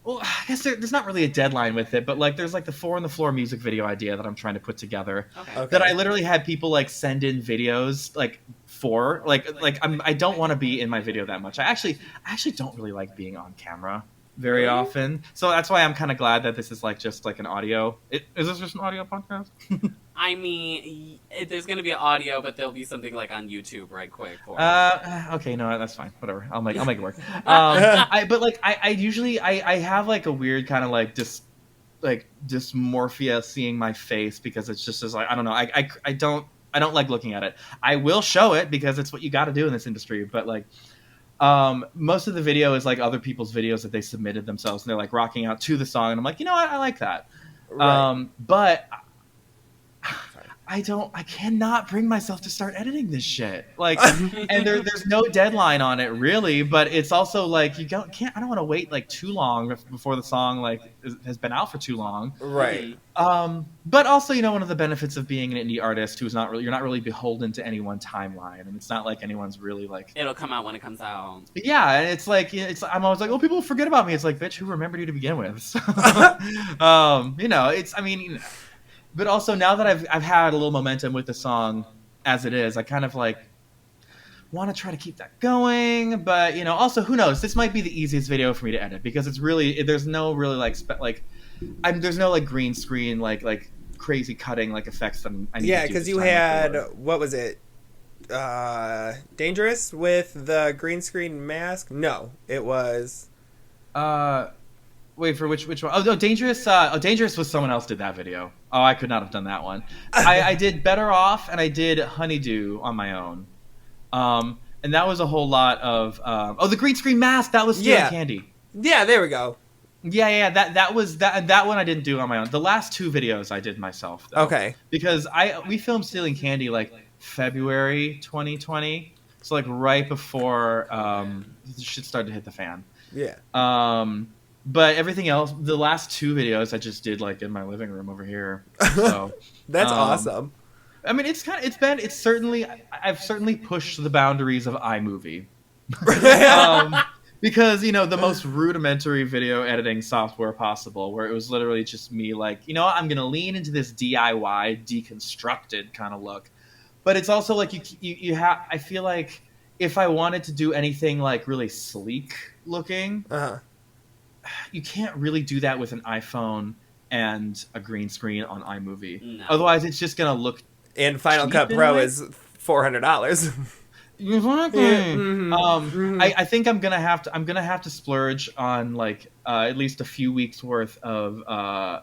Well, I guess there's not really a deadline with it, but like there's like the 4 on the Floor music video idea that I'm trying to put together. Okay. That I literally had people like send in videos like for I don't want to be in my video that much. I actually don't really like being on camera very Really? often, so that's why I'm kind of glad that this is like just like an audio. Is this just an audio podcast? I mean, there's gonna be an audio, but there'll be something like on YouTube right quick for Okay, no, that's fine. Whatever. I'll make it work. I usually have like a weird kind of like dysmorphia seeing my face because it's just as like I don't know. I don't like looking at it. I will show it because it's what you got to do in this industry. But like, most of the video is like other people's videos that they submitted themselves, and they're like rocking out to the song, and I'm like, what? I like that. Right. But I cannot bring myself to start editing this shit. Like, and there's no deadline on it really, but it's also like I don't want to wait like too long before the song like has been out for too long. Right. But also, one of the benefits of being an indie artist you're not really beholden to any one timeline, and it's not like anyone's really like. It'll come out when it comes out. Yeah, and it's like I'm always like, oh, people forget about me. It's like, bitch, who remembered you to begin with? So, But also now that I've had a little momentum with the song as it is, I kind of like want to try to keep that going. But also who knows? This might be the easiest video for me to edit because it's really there's no really there's no like green screen like crazy cutting like effects that I need. Yeah, because you had what was it? Dangerous with the green screen mask? No, it was. Wait, for which one? Oh, no, Dangerous. Dangerous was someone else did that video. Oh, I could not have done that one. I did Better Off and I did Honeydew on my own. And that was a whole lot of. The green screen mask. That was Stealing Candy. Yeah, there we go. Yeah. That was that one I didn't do on my own. The last 2 videos I did myself. Though, Okay. Because we filmed Stealing Candy like February 2020, so like right before shit started to hit the fan. Yeah. But everything else, the last 2 videos I just did like in my living room over here. So That's awesome. I mean, I've certainly pushed the boundaries of iMovie. Because, the most rudimentary video editing software possible, where it was literally just me like, I'm going to lean into this DIY, deconstructed kind of look. But it's also like you have, I feel like if I wanted to do anything like really sleek looking, you can't really do that with an iPhone and a green screen on iMovie. No. Otherwise, it's just going to look. And Final Cut Pro is $400. Exactly. I think I'm gonna have to splurge on like at least a few weeks worth of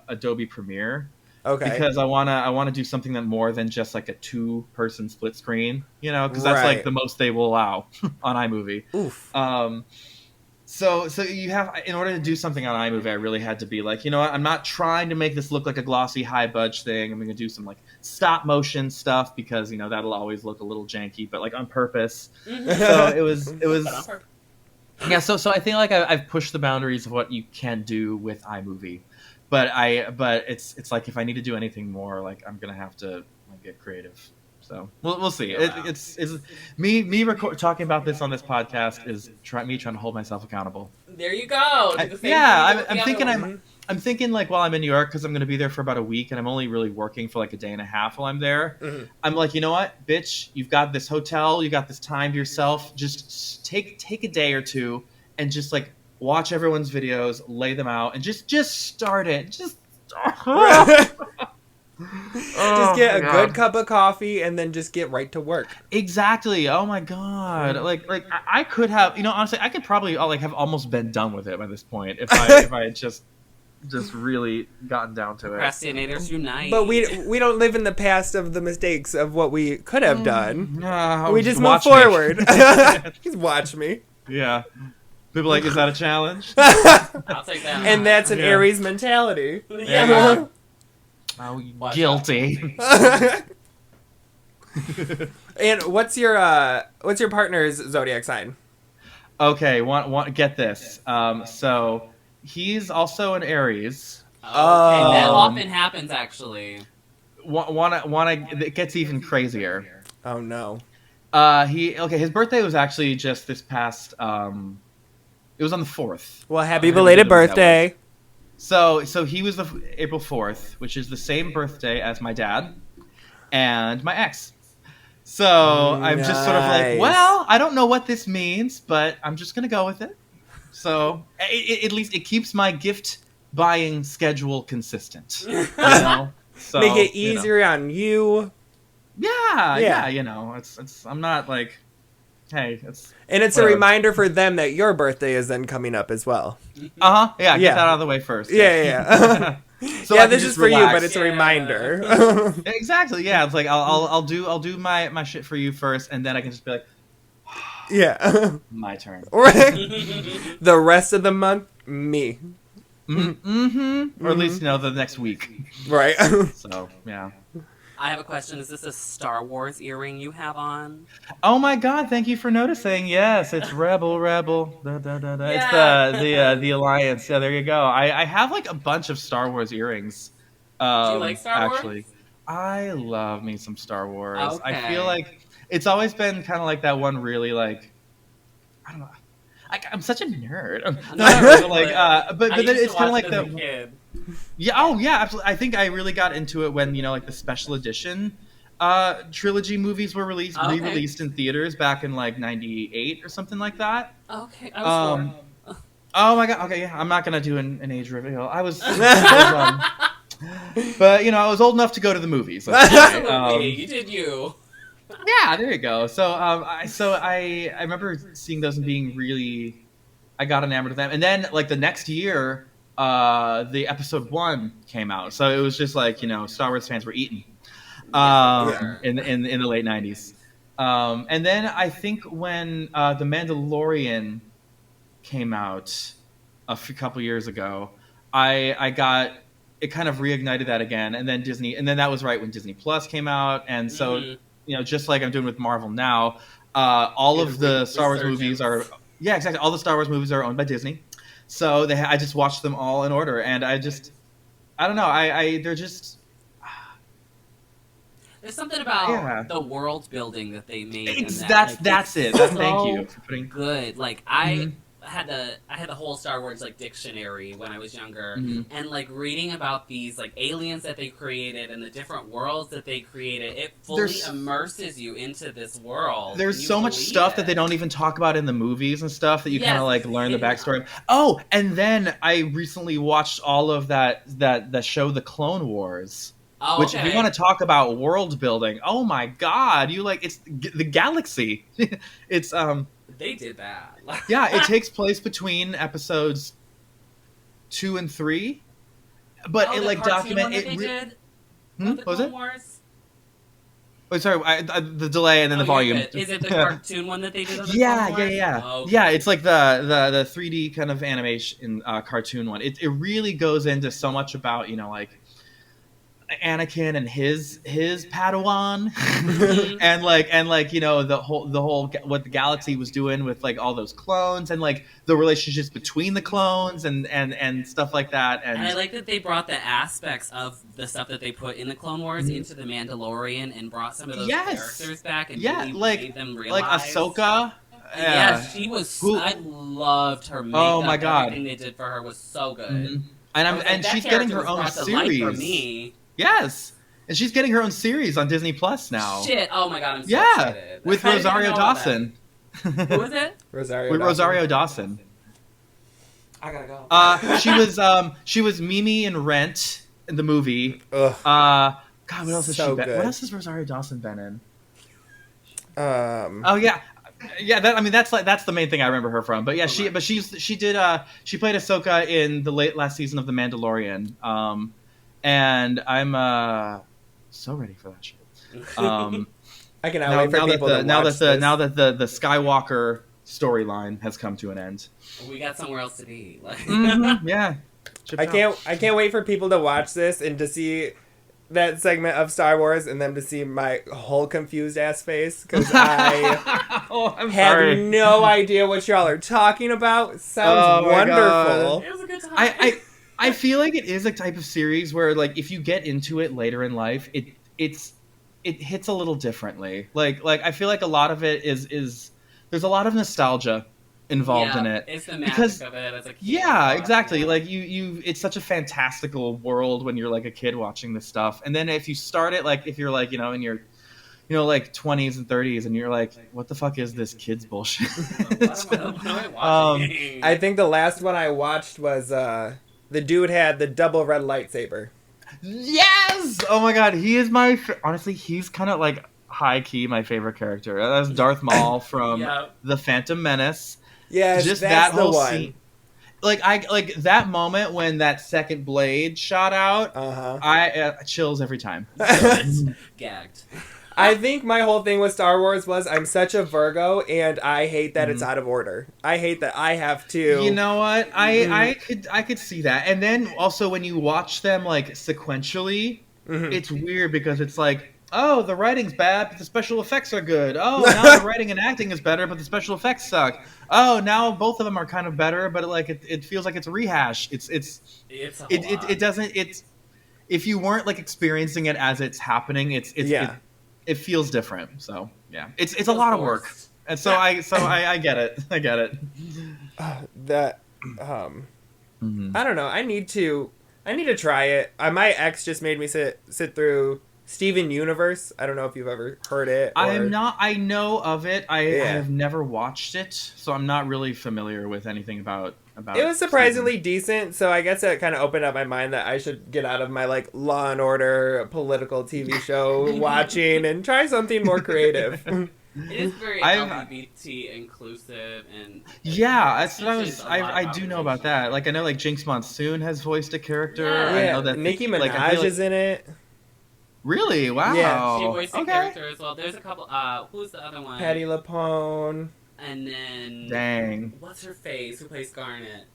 Adobe Premiere. Okay. Because I wanna do something that more than just like a 2-person split screen, because that's like the most they will allow on iMovie. Oof. So you have, in order to do something on iMovie, I really had to be like, what? I'm not trying to make this look like a glossy high budge thing. I'm going to do some like stop motion stuff because, that'll always look a little janky, but like on purpose. Mm-hmm. So it was yeah. So I think like I've pushed the boundaries of what you can do with iMovie, but it's like if I need to do anything more, like I'm going to have to like, get creative. So we'll see. Oh, wow. It's me talking about this on this podcast is me trying to hold myself accountable. There you go. I'm thinking like while I'm in New York, because I'm going to be there for about a week, and I'm only really working for like a day and a half while I'm there. Mm-hmm. I'm like, you know what, bitch, you've got this hotel, you got this time to yourself. Just take a day or two and just like watch everyone's videos, lay them out, and just start it. Just. Just get a good cup of coffee and then just get right to work. Exactly. Oh my god. Like I could have, honestly, I could probably like have almost been done with it by this point if I had just really gotten down to it. Procrastinators unite. But we don't live in the past of the mistakes of what we could have done. We just move watch forward. Just watch me. Yeah. People are like, is that a challenge? I'll take that. And that's an Aries mentality. Yeah. Oh, guilty. And what's your partner's zodiac sign? Okay, want get this. So he's also an Aries. Oh, that often happens actually. It gets even crazier. Oh no. His birthday was actually just this past. It was on the 4th. Well, happy belated birthday. So he was the April 4th, which is the same birthday as my dad and my ex. So I'm just sort of like, well, I don't know what this means, but I'm just going to go with it. So at least it keeps my gift buying schedule consistent. So, make it easier on you. Yeah. It's I'm not like, hey, it's a reminder for them that your birthday is then coming up as well. Get that out of the way first. Yeah. So this is for you, but it's a reminder. Exactly. Yeah, it's like I'll do my shit for you first, and then I can just be like, my turn. The rest of the month, me. Mm-hmm. Or at least the next week. Right. So yeah. I have a question. Is this a Star Wars earring you have on? Oh my god, thank you for noticing. Yes, it's Rebel. Da, da, da, da. Yeah. It's the Alliance. Yeah, there you go. I have like a bunch of Star Wars earrings. Do you like Star Wars? Actually, I love me some Star Wars. Okay. I feel like it's always been kind of like that one really like, I don't know. I'm such a nerd. But then it's kind of like the kid. Yeah. Oh, yeah. Absolutely. I think I really got into it when like the special edition trilogy movies were re-released in theaters back in like '98 or something like that. Okay. I was oh my god. Okay. Yeah. I'm not gonna do an age reveal. I was but I was old enough to go to the movies. You did you. Yeah, there you go. So I remember seeing those and being really, I got enamored of them. And then like the next year, the episode 1 came out. So it was just like, Star Wars fans were eating in the late 90s. And then I think when The Mandalorian came out a couple years ago, I got, it kind of reignited that again. And then that was right when Disney Plus came out. And so, just like I'm doing with Marvel now, all of the Star Wars movies are, exactly. All the Star Wars movies are owned by Disney. So I just watched them all in order. And I don't know. They're just, there's something about the world building that they made. That's it. Thank you for putting good. Like had the whole Star Wars like dictionary when I was younger, Mhm. and like reading about these like aliens that they created and the different worlds that they created, it fully immerses you into this world. There's so much stuff that they don't even talk about in the movies and stuff that you kind of like learn the backstory. Oh, and then I recently watched all of that show, The Clone Wars. Oh, which, if you want to talk about world building, oh my god, it's the galaxy. It's they did that. Yeah, it takes place between episodes 2 and 3, but it like document it. What was it? Oh, sorry, the delay and then the volume. Is it the cartoon one that they did? Yeah. Oh, okay. Yeah, it's like the 3D kind of animation cartoon one. It really goes into so much about, like Anakin and his Padawan, and like the whole what the galaxy was doing with like all those clones, and like the relationships between the clones and stuff like that. And I like that they brought the aspects of the stuff that they put in the Clone Wars into the Mandalorian and brought some of those characters back and really made them realize. Like Ahsoka. Yeah, she was. I loved her makeup. Oh my god, everything they did for her was so good. Mm-hmm. And she's getting her own series. For me. Yes, and she's getting her own series on Disney Plus now. Shit! Oh my god, I'm so excited. With Rosario Dawson. Who is it? Rosario Dawson. I gotta go. She was Mimi in Rent in the movie. Ugh. God, what else has she been? Good. What else has Rosario Dawson been in? Oh yeah. Yeah, that's the main thing I remember her from. But yeah, she played Ahsoka in the last season of The Mandalorian. And I'm so ready for that shit. I cannot wait for people to watch this. Now that the Skywalker storyline has come to an end. We got somewhere else to be. Yeah. I can't wait for people to watch this and to see that segment of Star Wars and them to see my whole confused ass face because I have no idea what y'all are talking about. Sounds wonderful. It was a good time. I feel like it is a type of series where, like, if you get into it later in life, it hits a little differently. Like I feel like a lot of it is there's a lot of nostalgia involved in it. It's the magic of it as a kid. Yeah, exactly. Like you it's such a fantastical world when you're like a kid watching this stuff. And then if you start it, like if you're like, in your like 20s and 30s and you're like, what the fuck is this kids bullshit? What am I watching? I think the last one I watched was the dude had the double red lightsaber. Yes! Oh my god, he is honestly, he's kind of like high key my favorite character. That's Darth Maul from The Phantom Menace. Yes, just that's that whole the one. scene. Like that moment when that second blade shot out. I chills every time. Gagged. I think my whole thing with Star Wars was I'm such a Virgo and I hate that it's out of order. I hate that I have to. You know what? I could see that. And then also when you watch them like sequentially, it's weird because it's like, oh, the writing's bad, but the special effects are good. Oh, now the writing and acting is better, but the special effects suck. Oh, now both of them are kind of better, but like it feels like it's a rehash. It doesn't. If you weren't like experiencing it as it's happening, it feels different. So yeah, it's a lot of work, and so I get it. I get it. I don't know. I need to try it. My ex just made me sit through Steven Universe. I don't know if you've ever heard it. I know of it. I have never watched it, so I'm not really familiar with anything about it. Was surprisingly decent, so I guess that kind of opened up my mind that I should get out of my like Law and Order political TV show watching and try something more creative. It is very LGBT inclusive and that's what I do know about that. Like I know like Jinx Monsoon has voiced a character. Yeah. I know that Nicki Minaj is in it. Really? Wow. Yeah, she voiced a character as well. There's a couple. Who's the other one? Patti LuPone. And then dang, what's her face? Who plays Garnet?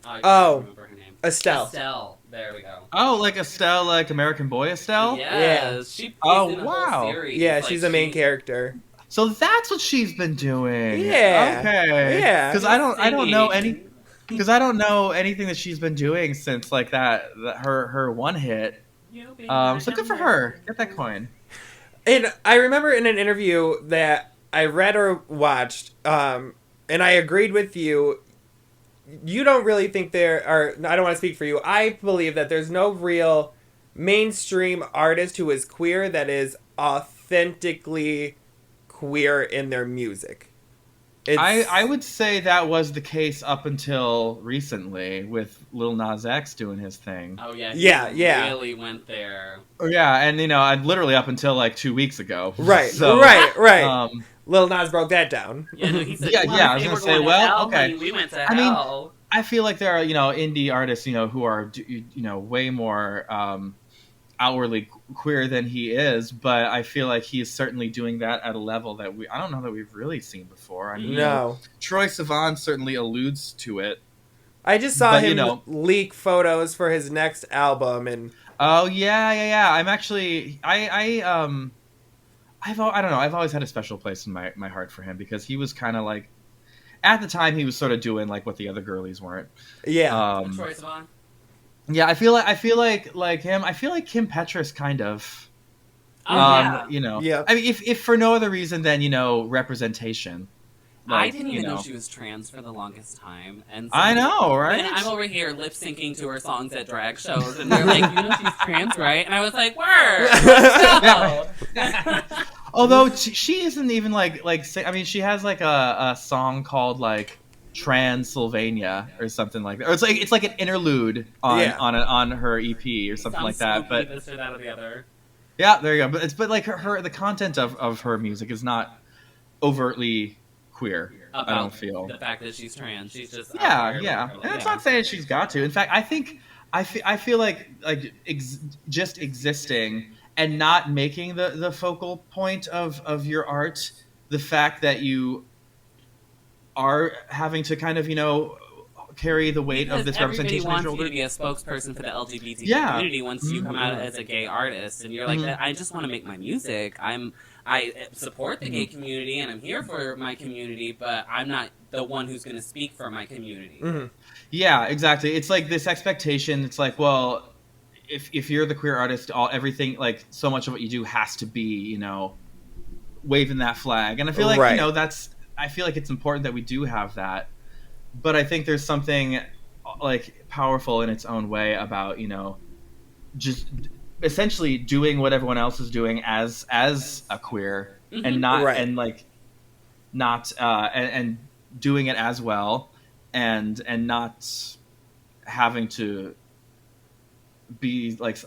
I can't remember her name. Estelle. Estelle. There we go. Oh, like Estelle, like American Boy Estelle. Yes. She plays in the whole series. Yeah, she's the main character. So that's what she's been doing. Yeah. Okay. Yeah. Because I don't know any. Because I don't know anything that she's been doing since like her one hit. So good for her. Get that coin. And I remember in an interview that I read or watched, and and I agreed with you. You don't really think there are... I don't want to speak for you. I believe that there's no real mainstream artist who is queer that is authentically queer in their music. I would say that was the case up until recently with Lil Nas X doing his thing. Oh yeah, he really went there. Yeah, and literally up until like 2 weeks ago. Right, so, right. Lil Nas broke that down. Yeah, no, he said, I was gonna say, well, okay. Honey, we went to hell. I feel like there are indie artists who are way more outwardly queer than he is, but I feel like he is certainly doing that at a level that I don't know that we've really seen before. I mean, No. Troye Sivan certainly alludes to it. I just saw him leak photos for his next album, and oh yeah. I'm actually I don't know. I've always had a special place in my heart for him because he was kind of like, at the time he was sort of doing like what the other girlies weren't. Yeah. Troye Sivan. Yeah, I feel like him. I feel like Kim Petras kind of. Yeah. Yeah. I mean, if for no other reason than representation. I didn't even know she was trans for the longest time, and so I know, right? And I'm over here lip syncing to her songs at drag shows, and they're like, she's trans, right? And I was like, word. Let's go. Although she isn't even like. I mean, she has like a song called like Transylvania or something like that. Or it's like an interlude on her EP or something like that. But this or that or the other. Yeah, there you go. But like her the content of her music is not overtly queer. About I don't feel the fact that she's trans. She's just yeah. And it's not saying she's got to. In fact, I feel like just existing and not making the focal point of your art, the fact that you are having to kind of carry the weight of this representation. Everybody wants you to be a spokesperson for the LGBT community once you come out as a gay artist, and you're like, I just want to make my music. I support the gay community, and I'm here for my community, but I'm not the one who's going to speak for my community. Mm-hmm. Yeah, exactly. It's like this expectation. It's like, well, if you're the queer artist, everything, like so much of what you do has to be, waving that flag. And I feel like I feel like it's important that we do have that. But I think there's something like powerful in its own way about, just essentially doing what everyone else is doing as a queer and not and doing it as well and not having to be like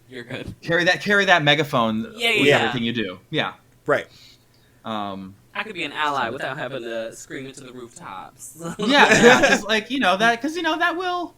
you're good. Carry that megaphone with everything you do. Yeah. Right. I could be an ally without having to scream it to the rooftops. Yeah, because that will.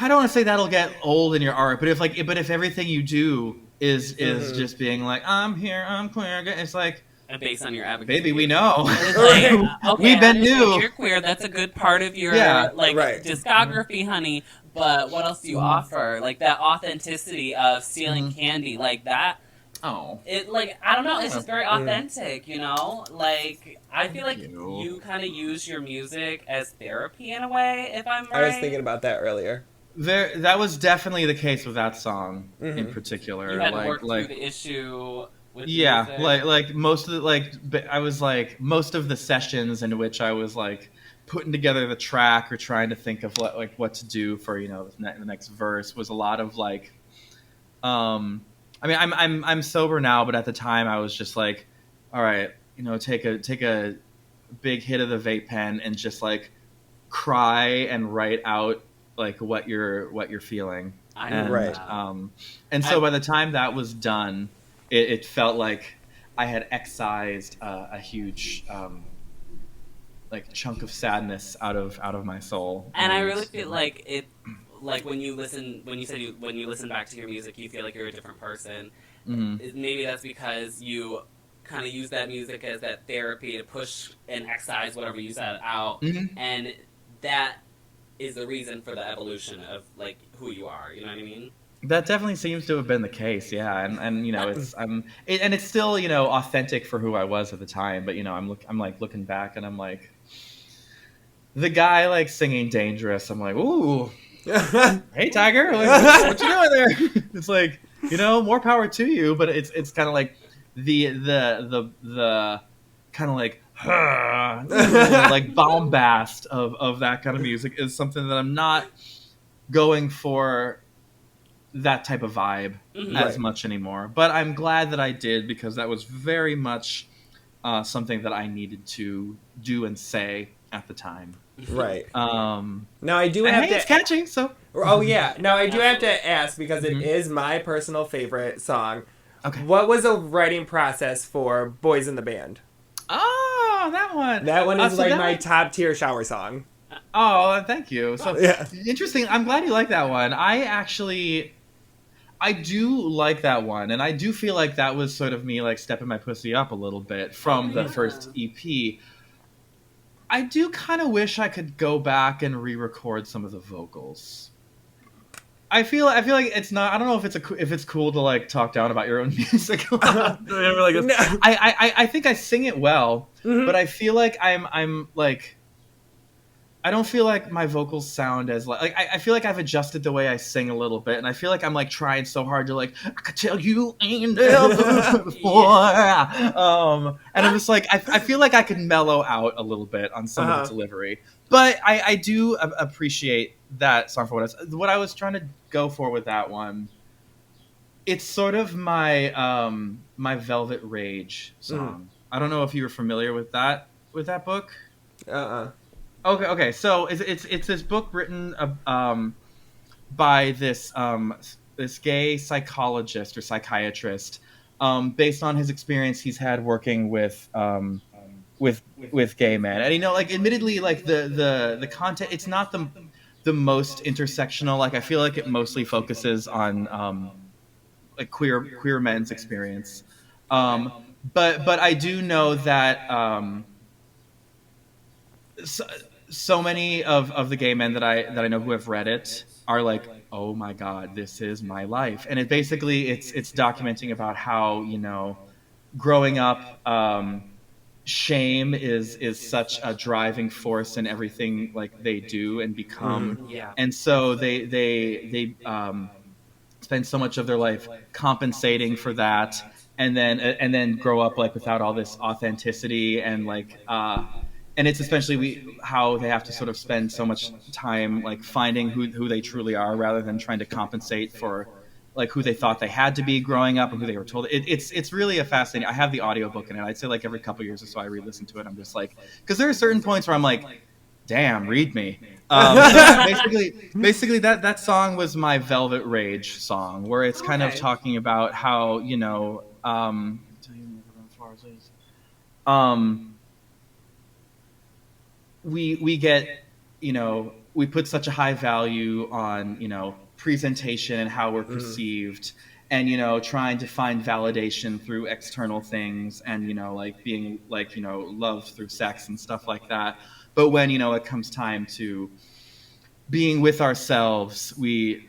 I don't want to say that'll get old in your art, but if everything you do is just being like, I'm here, I'm queer, it's like, and based on your advocacy, baby, we know. Okay, we've been new. You're queer. That's a good part of your discography, honey. But what else do you offer? Like that authenticity of stealing candy, like that. Oh, I don't know. It's just very authentic, Like I feel like you kind of use your music as therapy in a way. If I'm right, I was thinking about that earlier. That was definitely the case with that song in particular. You had to work through the issue. With the music. like most of the I was like most of the sessions in which I was like putting together the track or trying to think of what to do for the next verse was a lot of like. I mean, I'm sober now, but at the time I was just like, all right, take a big hit of the vape pen and just like cry and write out like what you're feeling. And so by the time that was done, it felt like I had excised a huge like chunk of sadness out of my soul. And I really feel like it. Like when you listen back to your music, you feel like you're a different person. Maybe that's because you kind of use that music as that therapy to push and excise whatever you said out, and that is the reason for the evolution of like who you are. You know what I mean? That definitely seems to have been the case, yeah. And it's still authentic for who I was at the time. But I'm like looking back and I'm like, the guy like singing "Dangerous." I'm like, ooh. Hey Tiger, what you doing there? It's like more power to you, but it's kind of like the kind of like like bombast of that kind of music is something that I'm not going for that type of vibe as much anymore. But I'm glad that I did, because that was very much something that I needed to do and say at the time. Right. Now I do have to. It's catchy, so. Oh yeah. Now I do have to ask, because it is my personal favorite song. Okay. What was the writing process for "Boys in the Band"? Oh, that one. That one is like my top tier shower song. Oh, thank you. So yeah. Interesting. I'm glad you like that one. I do like that one, and I do feel like that was sort of me like stepping my pussy up a little bit from the first EP. I do kind of wish I could go back and re-record some of the vocals. I feel like it's not. I don't know if it's cool to like talk down about your own music. I think I sing it well, but I feel like I'm like. I don't feel like my vocals sound as like I feel like I've adjusted the way I sing a little bit, and I feel like I'm like trying so hard to like I could tell you ain't never before. And I'm just like I feel like I could mellow out a little bit on some of the delivery, but I do appreciate that song for what I was trying to go for with that one. It's sort of my my Velvet Rage song. I don't know if you were familiar with that book. Okay. So it's this book written by this gay psychologist or psychiatrist, based on his experience he's had working with gay men. And like admittedly, like the content, it's not the most intersectional. Like I feel like it mostly focuses on like queer men's experience. But I do know that. So many of the gay men that I know who have read it are like, oh my God, this is my life. And it's documenting about how, growing up, shame is such a driving force in everything like they do and become. And so they spend so much of their life compensating for that, and then grow up like without all this authenticity and like and it's especially how they have to sort of spend so much time like finding who they truly are, rather than trying to compensate for like who they thought they had to be growing up and who they were told. It's really a fascinating. I have the audiobook in it. I'd say like every couple years or so I re-listen to it. I'm just like, because there are certain points where I'm like, damn, read me. So basically that song was my Velvet Rage song, where it's kind of talking about how we get, we put such a high value on, presentation and how we're perceived, and, trying to find validation through external things, and, like being like, love through sex and stuff like that. But when, it comes time to being with ourselves, we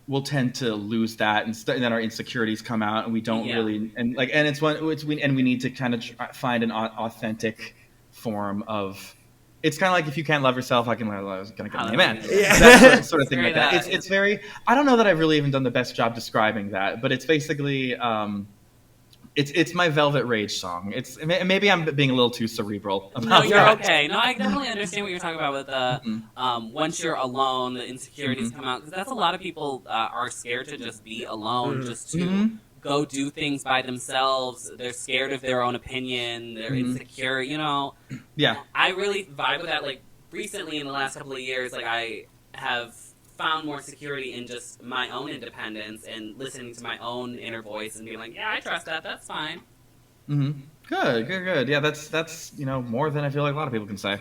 will tend to lose that, and then our insecurities come out, and we don't really, and we need to kind of find an authentic form of. It's kind of like, if you can't love yourself, I was gonna get me a man. That sort of thing like that. It's very. I don't know that I've really even done the best job describing that, but it's basically. It's my Velvet Rage song. Maybe I'm being a little too cerebral about No, you're that. okay. No, I definitely understand what you're talking about with once you're alone, the insecurities come out. Because that's a lot of people are scared to just be alone, just to go do things by themselves. They're scared of their own opinion. They're insecure, Yeah. I really vibe with that. Like, recently in the last couple of years, like, I have found more security in just my own independence and listening to my own inner voice and being like, yeah, I trust that. That's fine. Mm-hmm. Good. Yeah, that's more than I feel like a lot of people can say.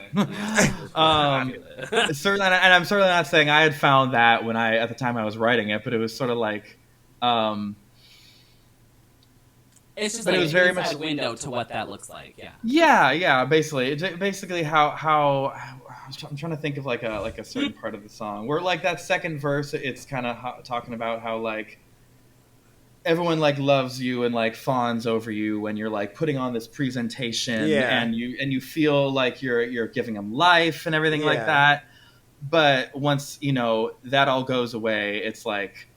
Certainly, and I'm certainly not saying I had found that when at the time I was writing it, but it was sort of like. It's just like it was very much a window to what that looks like. Yeah. Basically, how I'm trying to think of like a certain part of the song where like that second verse, it's kind of talking about how like everyone like loves you and like fawns over you when you're like putting on this presentation, and you feel like you're giving them life and everything like that. But once that all goes away, it's like,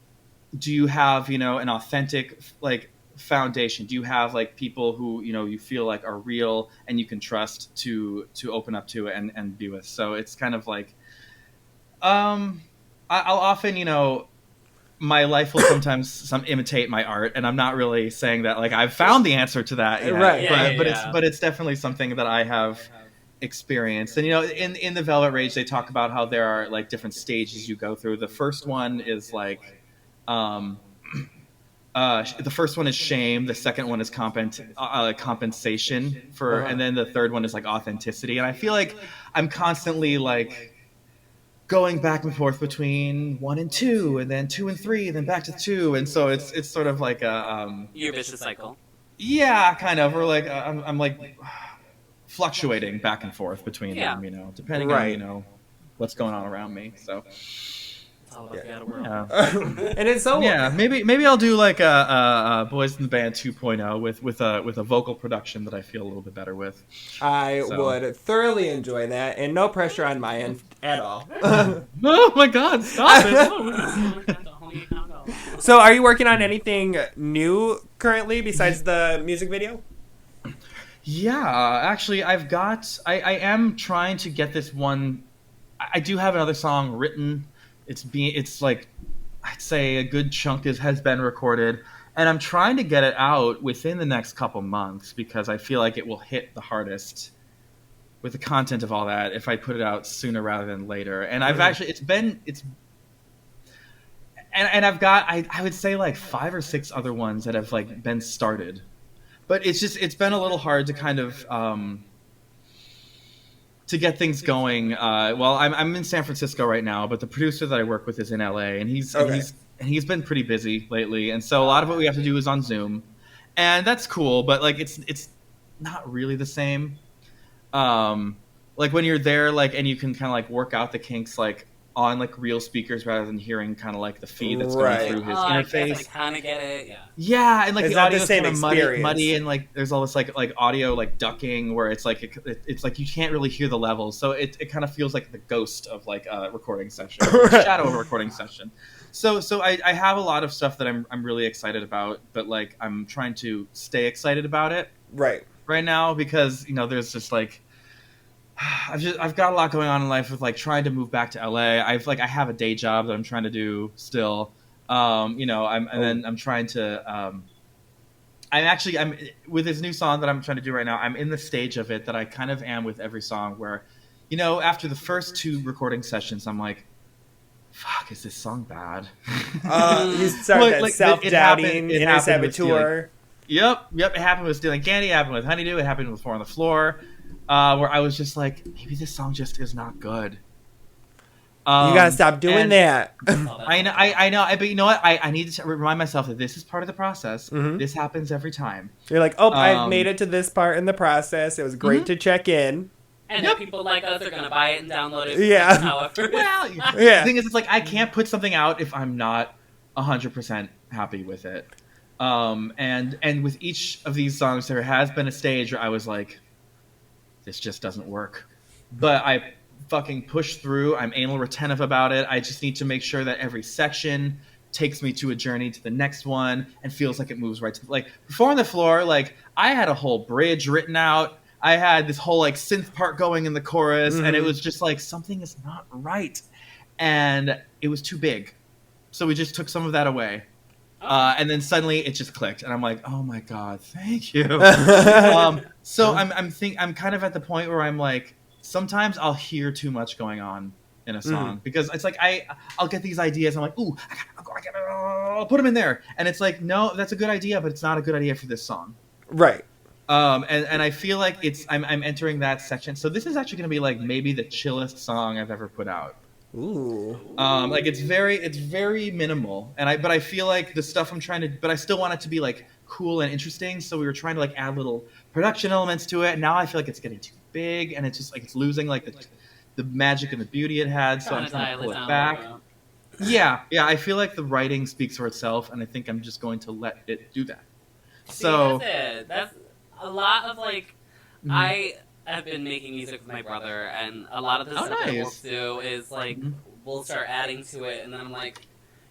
do you have an authentic like foundation? Do you have like people who you feel like are real and you can trust to open up to and be with? So it's kind of like, I'll often my life will sometimes imitate my art, and I'm not really saying that like I've found the answer to that yet, Right. but it's definitely something that I have experienced. And in the Velvet Rage, they talk about how there are like different stages you go through. The first one is like the first one is shame, the second one is compensation for, and then the third one is like authenticity. And I feel like I'm constantly like going back and forth between 1 and 2, and then 2 and 3, and then back to 2, and so it's sort of like a your vicious cycle. Yeah, kind of. Or like I'm like fluctuating back and forth between them, depending on what's going on around me. So It's all about the outer world. yeah, And it's so maybe I'll do like a Boys in the Band 2.0 with a vocal production that I feel a little bit better with. I would thoroughly enjoy that, and no pressure on my end at all. Oh my God! Stop it! So, are you working on anything new currently besides the music video? Yeah, actually, I am trying to get this one. I do have another song written. It's like, I'd say a good chunk has been recorded, and I'm trying to get it out within the next couple months because I feel like it will hit the hardest with the content of all that if I put it out sooner rather than later. And I've actually, I've got, I would say like 5 or 6 other ones that have like been started, but it's been a little hard to kind of, to get things going. Well, I'm in San Francisco right now, but the producer that I work with is in LA, and he's been pretty busy lately. And so a lot of what we have to do is on Zoom, and that's cool, but like, it's not really the same. Like when you're there, like, and you can kind of like work out the kinks, like on like real speakers rather than hearing kind of like the feed that's going through his interface. I kind of get it. Yeah. Yeah, and like it's the audio the is same kind of muddy, and like there's all this like audio like ducking where it's like it's like you can't really hear the levels, so it kind of feels like the ghost of like a recording session, shadow of a recording session. So I have a lot of stuff that I'm really excited about, but like I'm trying to stay excited about it right now because there's just like I've got a lot going on in life with like trying to move back to LA. I have a day job that I'm trying to do still. I'm trying to I'm with this new song that I'm trying to do right now. I'm in the stage of it that I kind of am with every song where, after the first 2 recording sessions, I'm like, fuck, is this song bad? You start that self-doubting, inner saboteur. Yep. It happened with Stealing Candy. It happened with Honeydew. It happened with 4 on the Floor. Where I was just like, maybe this song just is not good. You gotta stop doing that. I know, but you know what? I need to remind myself that this is part of the process. Mm-hmm. This happens every time. You're like, I've made it to this part in the process. It was great to check in. And then people like us are gonna buy it and download it. Yeah. However. Well, yeah. The thing is, it's like I can't put something out if I'm not 100% happy with it. And with each of these songs, there has been a stage where I was like, this just doesn't work. But I fucking push through. I'm anal retentive about it. I just need to make sure that every section takes me to a journey to the next one and feels like it moves right to like 4 on the Floor. Like I had a whole bridge written out. I had this whole like synth part going in the chorus, and it was just like something is not right, and it was too big. So we just took some of that away. And then suddenly it just clicked, and I'm like, "Oh my god, thank you." So I'm kind of at the point where I'm like, sometimes I'll hear too much going on in a song because it's like I'll get these ideas. And I'm like, "Ooh, I'll put them in there," and it's like, no, that's a good idea, but it's not a good idea for this song, right? And I feel like I'm entering that section. So this is actually going to be like maybe the chillest song I've ever put out. Ooh. Like it's very minimal, but I feel like the stuff but I still want it to be like cool and interesting. So we were trying to like add little production elements to it. And now I feel like it's getting too big, and it's just like it's losing like the magic and the beauty it had. So I'm trying to pull it back. Yeah. I feel like the writing speaks for itself, and I think I'm just going to let it do that. So that's it. That's a lot of like I have been making music with my brother, and a lot of the stuff that we'll do is like we'll start adding to it, and then I'm like,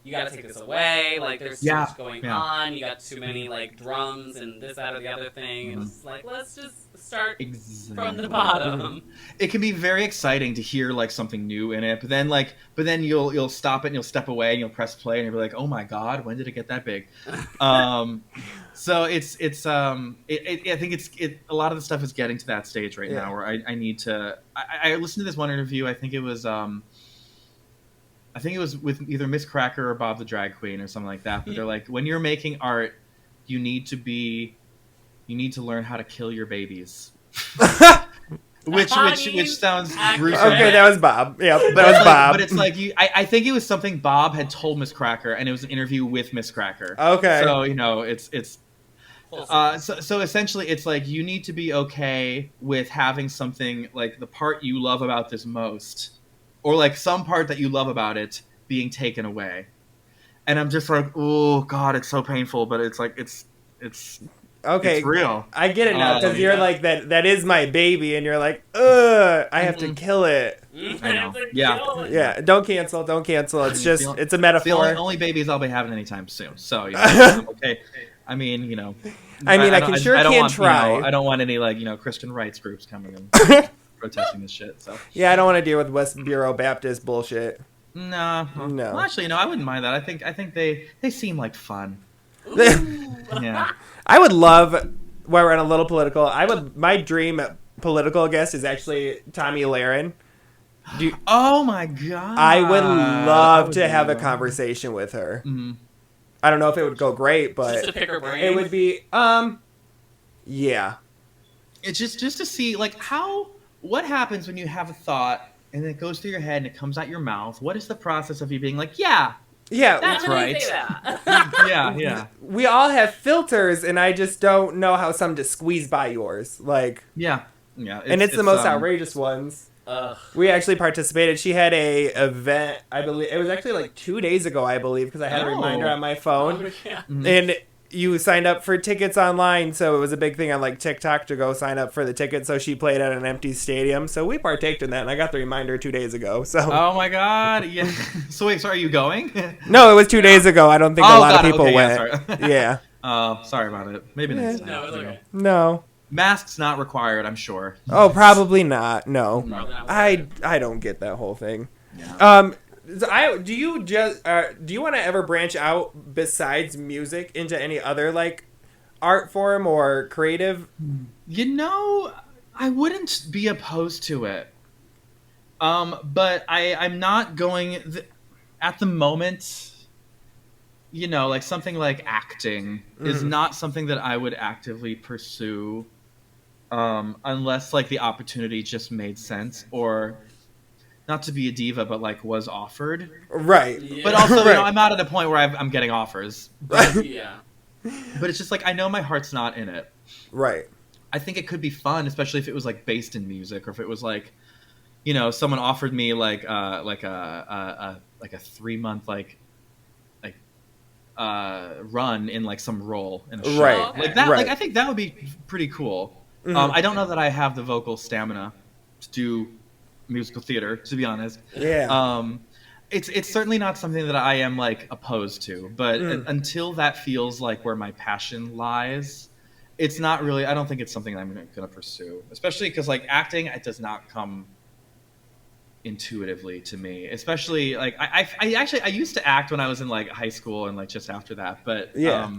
you gotta take this away. Like, there's too much going on. You got too many, like, drums and this, that, or the other thing. And it's like, let's just start from the bottom. It can be very exciting to hear, like, something new in it, but then you'll stop it and you'll step away and you'll press play and you'll be like, oh my god, when did it get that big? So I think a lot of the stuff is getting to that stage right now where I need to. I listened to this one interview. I think it was with either Miss Cracker or Bob the Drag Queen or something like that. But they're like, when you're making art, you need to learn how to kill your babies. Which sounds gruesome. Okay, that was Bob. Yeah, that was Bob. But it's like I think it was something Bob had told Miss Cracker, and it was an interview with Miss Cracker. Okay. So it's so essentially it's like you need to be okay with having something like the part you love about this most, or like some part that you love about it being taken away. And I'm just like, oh god, it's so painful, but it's like it's okay, it's real. I get it now because you're like that is my baby, and you're like, ugh, I have to kill it. I know. Yeah. Don't cancel. It's just it's a metaphor. It's the only babies I'll be having anytime soon. So I'm okay. I mean, I can try. I don't want any Christian rights groups coming and protesting this shit. So yeah, I don't want to deal with West Bureau Baptist bullshit. No. Well, actually, I wouldn't mind that. I think they seem like fun. Yeah. I would love, while we're on a little political, my dream political guest is actually Tomi Lahren. Oh my god. I would love to have a conversation with her. Mm-hmm. I don't know if it would go great, but just to pick her brain. It would be, yeah. It's just to see, like, what happens when you have a thought and it goes through your head and it comes out your mouth. What is the process of you being like, yeah, that's right. Yeah. We all have filters, and I just don't know how some just squeeze by yours. Like, yeah. And it's the most outrageous ones. We actually participated. She had a event, I believe. It was actually like 2 days ago, I believe, because I had a reminder on my phone. Yeah. Mm-hmm. And you signed up for tickets online, so it was a big thing on like TikTok to go sign up for the tickets. So she played at an empty stadium, so we partaked in that, and I got the reminder 2 days ago. So oh my god, yeah. So wait, so are you going? No, it was 2 days ago. I don't think a lot of people went. Yeah. Oh, sorry about it. Maybe next time. No, it's okay. No. Masks not required, I'm sure. Oh, probably not. No. I don't get that whole thing. Yeah. Do you want to ever branch out besides music into any other like art form or creative? I wouldn't be opposed to it. But I'm not going at the moment. Like something like acting is not something that I would actively pursue, unless like the opportunity just made sense, or not to be a diva, but like was offered. Right. Yeah. But also, right. I'm not at a point where I'm getting offers. But, Yeah. but it's just like I know my heart's not in it. Right. I think it could be fun, especially if it was like based in music, or if it was like, someone offered me like a 3-month run in like some role in a show. Right. Like that. Right. Like I think that would be pretty cool. Mm-hmm. I don't know that I have the vocal stamina to do musical theater, to be honest. Yeah. It's certainly not something that I am like opposed to, but until that feels like where my passion lies, it's not really. I don't think it's something I'm going to pursue, especially because like acting, it does not come intuitively to me. Especially like I used to act when I was in like high school and like just after that, but yeah.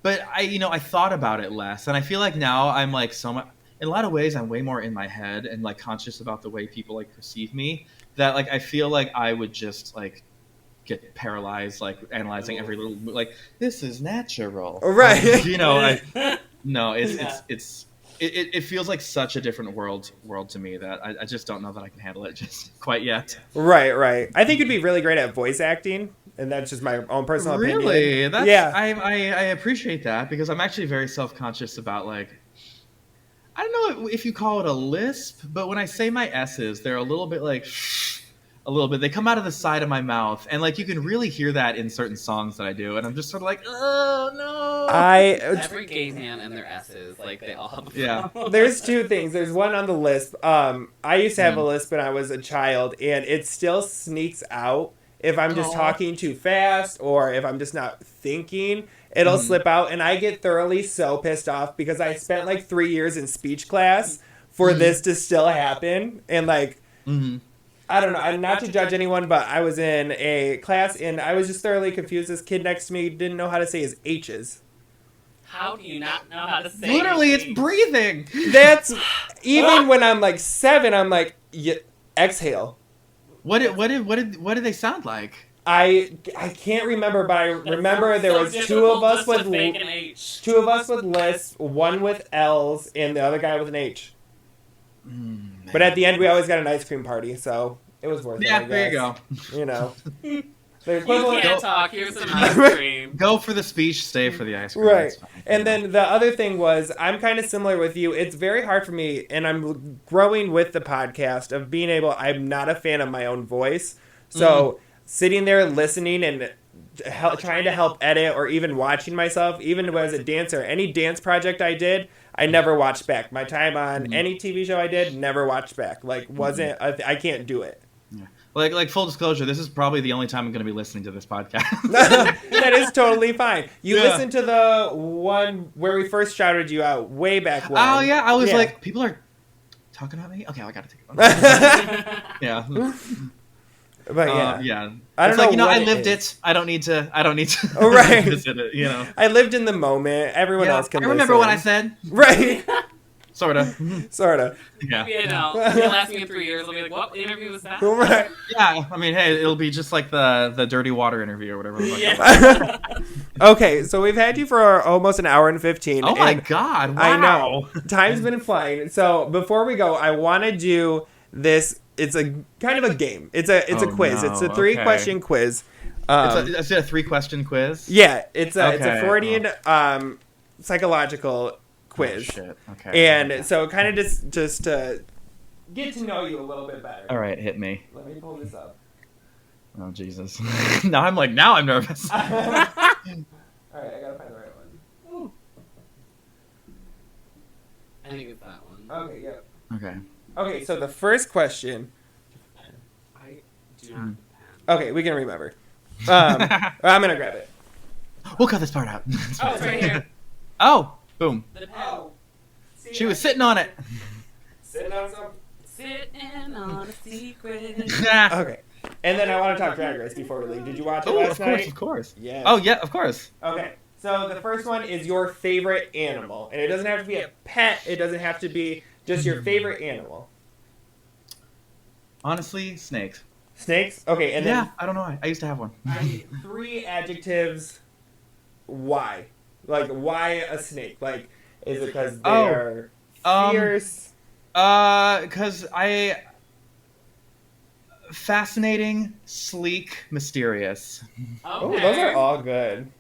But I thought about it less, and I feel like now I'm like so much. In a lot of ways, I'm way more in my head and like conscious about the way people like perceive me, that like I feel like I would just like get paralyzed like analyzing every little like this is natural, right? It feels like such a different world to me that I just don't know that I can handle it just quite yet. Right. I think you'd be really great at voice acting, and that's just my own personal opinion. Really? Yeah. I appreciate that, because I'm actually very self-conscious about like, I don't know if you call it a lisp, but when I say my S's, they're a little bit like, they come out of the side of my mouth, and like you can really hear that in certain songs that I do, and I'm just sort of like, oh no. Every gay man and their S's, like they all have. Yeah. There's two things. There's one on the lisp. I used to have a lisp when I was a child, and it still sneaks out if I'm just talking too fast or if I'm just not thinking, it'll slip out. And I get thoroughly so pissed off because I spent like 3 years in speech class for this to still happen. And like, I don't know, I'm not to judge anyone, but I was in a class and I was just thoroughly confused. This kid next to me didn't know how to say his H's. How do you not know how to say Literally, anything? it's breathing. That's even when I'm like 7, I'm like, exhale. What did they sound like? I can't remember, but I remember there was two of us with lists, one with L's, and the other guy with an H. But at the end, we always got an ice cream party, so it was worth it. Yeah, I guess. there you go. You know. You can't talk. Here's some ice cream. Go for the speech, stay for the ice cream. Right. And then the other thing was, I'm kind of similar with you. It's very hard for me, and I'm growing with the podcast of being able, I'm not a fan of my own voice. So sitting there listening and trying to help edit or even watching myself, even as a dancer, any dance project I did, I never watched back. My time on any TV show I did, never watched back. Like, I can't do it. Yeah. Like full disclosure, this is probably the only time I'm going to be listening to this podcast. That is totally fine. You listened to the one where we first shouted you out way back when. Oh yeah, I was like, people are talking about me. Okay, I got to take it. Yeah. But yeah. I don't know. I lived it. I don't need to. Oh, right. Visit it, you know. I lived in the moment. Everyone else can. I remember what I said. Right. Sorta. You Yeah. know, it'll last me in 3 years. I'll be like, what interview was that? Right. Yeah. I mean, hey, it'll be just like the dirty water interview or whatever. Yeah. Okay, so we've had you for almost an hour and 15. Oh my God! Wow. I know. Time's been flying. So before we go, I want to do this. It's a kind of a game. It's a quiz. No. It's a 3-question quiz. It's a 3-question quiz. Yeah, it's a Freudian psychological quiz. Oh, shit. Okay. And so kind of just to get to know you a little bit better. All right, hit me. Let me pull this up. Oh Jesus! now I'm nervous. All right, I gotta find the right one. I think it's that one. Okay, yep. Okay. Okay, so the first question. I do not have a pen. Okay, we can remember. I'm gonna grab it. We'll cut this part out. Oh, it's right here. Oh, boom. The pen. She was sitting on it. Sitting on something. Sitting on a secret. Okay. And then I want to talk Drag Race before we leave. Did you watch it last night? Of course. Yes. Oh yeah, of course. Okay. So the first one is your favorite animal. And it doesn't have to be a pet. It doesn't have to be just your favorite animal. Honestly, snakes. Snakes? Okay, and then I don't know. I used to have one. 3 adjectives. Why? Like, why a snake? Like, is it because they are fierce? Because fascinating, sleek, mysterious. Oh, those are all good.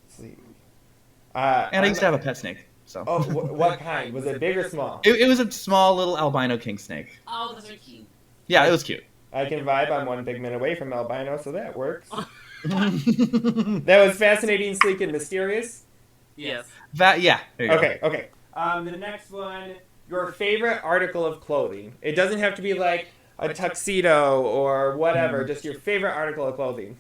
Let's see. And I used to have a pet snake. So. Oh, what kind? Was it big or small? It was a small little albino king snake. Oh, those are cute. Yeah, it was cute. I can vibe. I'm 1 pigment away from albino, so that works. That was fascinating, sleek, and mysterious. Yes. Yeah. There you go. Okay. The next one, your favorite article of clothing. It doesn't have to be like a tuxedo or whatever. Just your favorite article of clothing.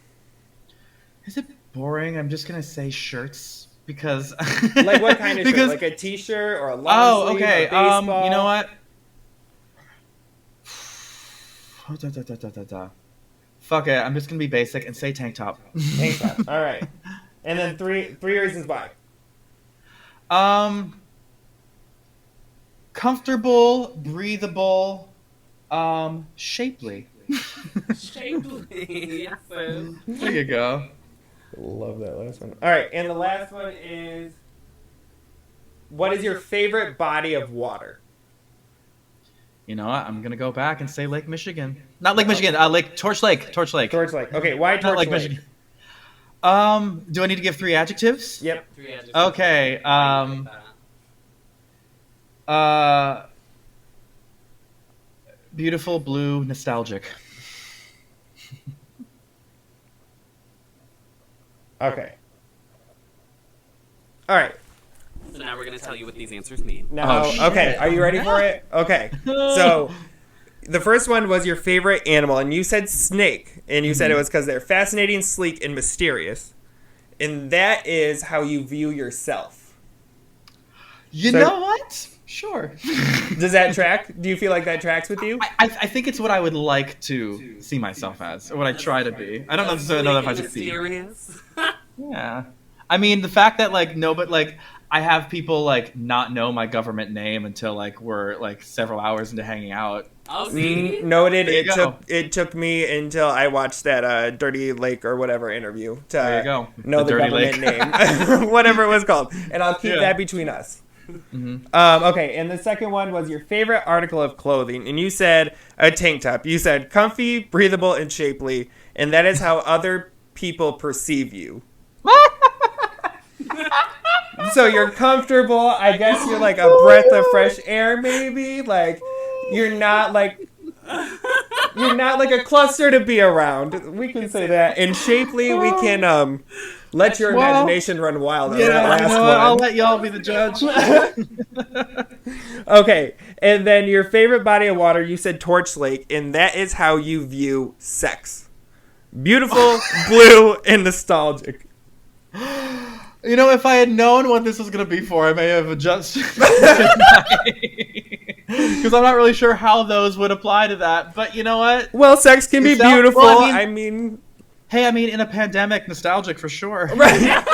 Is it boring? I'm just gonna say shirts because. Like what kind of shirt? Like a t-shirt or a long sleeve? Okay. Or baseball? You know what? Fuck it. I'm just gonna be basic and say tank top. Tank top. All right. And then three reasons why. Comfortable, breathable, shapely. Shapely. Yes, sir. There you go. Love that last one. All right, and the last one is, what is your favorite body of water? You know what? I'm gonna go back and say Lake Michigan. Not Lake Michigan. Lake Torch Lake. Torch Lake. Torch Lake. Okay, why Torch Lake? Michigan. Do I need to give 3 adjectives? Yep. 3 adjectives. Okay. Beautiful, blue, nostalgic. Okay. All right. So now we're going to tell you what these answers mean. Now, okay, are you ready for it? Okay. So, the first one was your favorite animal, and you said snake, and you said it was because they're fascinating, sleek, and mysterious. And that is how you view yourself. You know what? Sure. Does that track? Do you feel like that tracks with you? I think it's what I would like to see myself as, or what I try to be. I don't necessarily know if I succeed. Yeah. I mean, the fact that I have people not know my government name until we're several hours into hanging out. Oh, see? Noted. It took me until I watched that Dirty Lake or whatever interview to know the government name, whatever it was called, and I'll keep that between us. Mm-hmm. Okay, and the second one was your favorite article of clothing, and you said a tank top. You said comfy, breathable, and shapely, and that is how other people perceive you. So you're comfortable. I guess you're like a breath of fresh air, maybe. You're not like a cluster to be around. We can say that. And shapely, we can let your imagination run wild on that last one. I'll let y'all be the judge. Okay, and then your favorite body of water, you said Torch Lake, and that is how you view sex. Beautiful, blue, and nostalgic. If I had known what this was going to be for, I may have adjusted. Because I'm not really sure how those would apply to that. But you know what? Well, sex can be beautiful. Well, I mean, in a pandemic, nostalgic for sure. Right.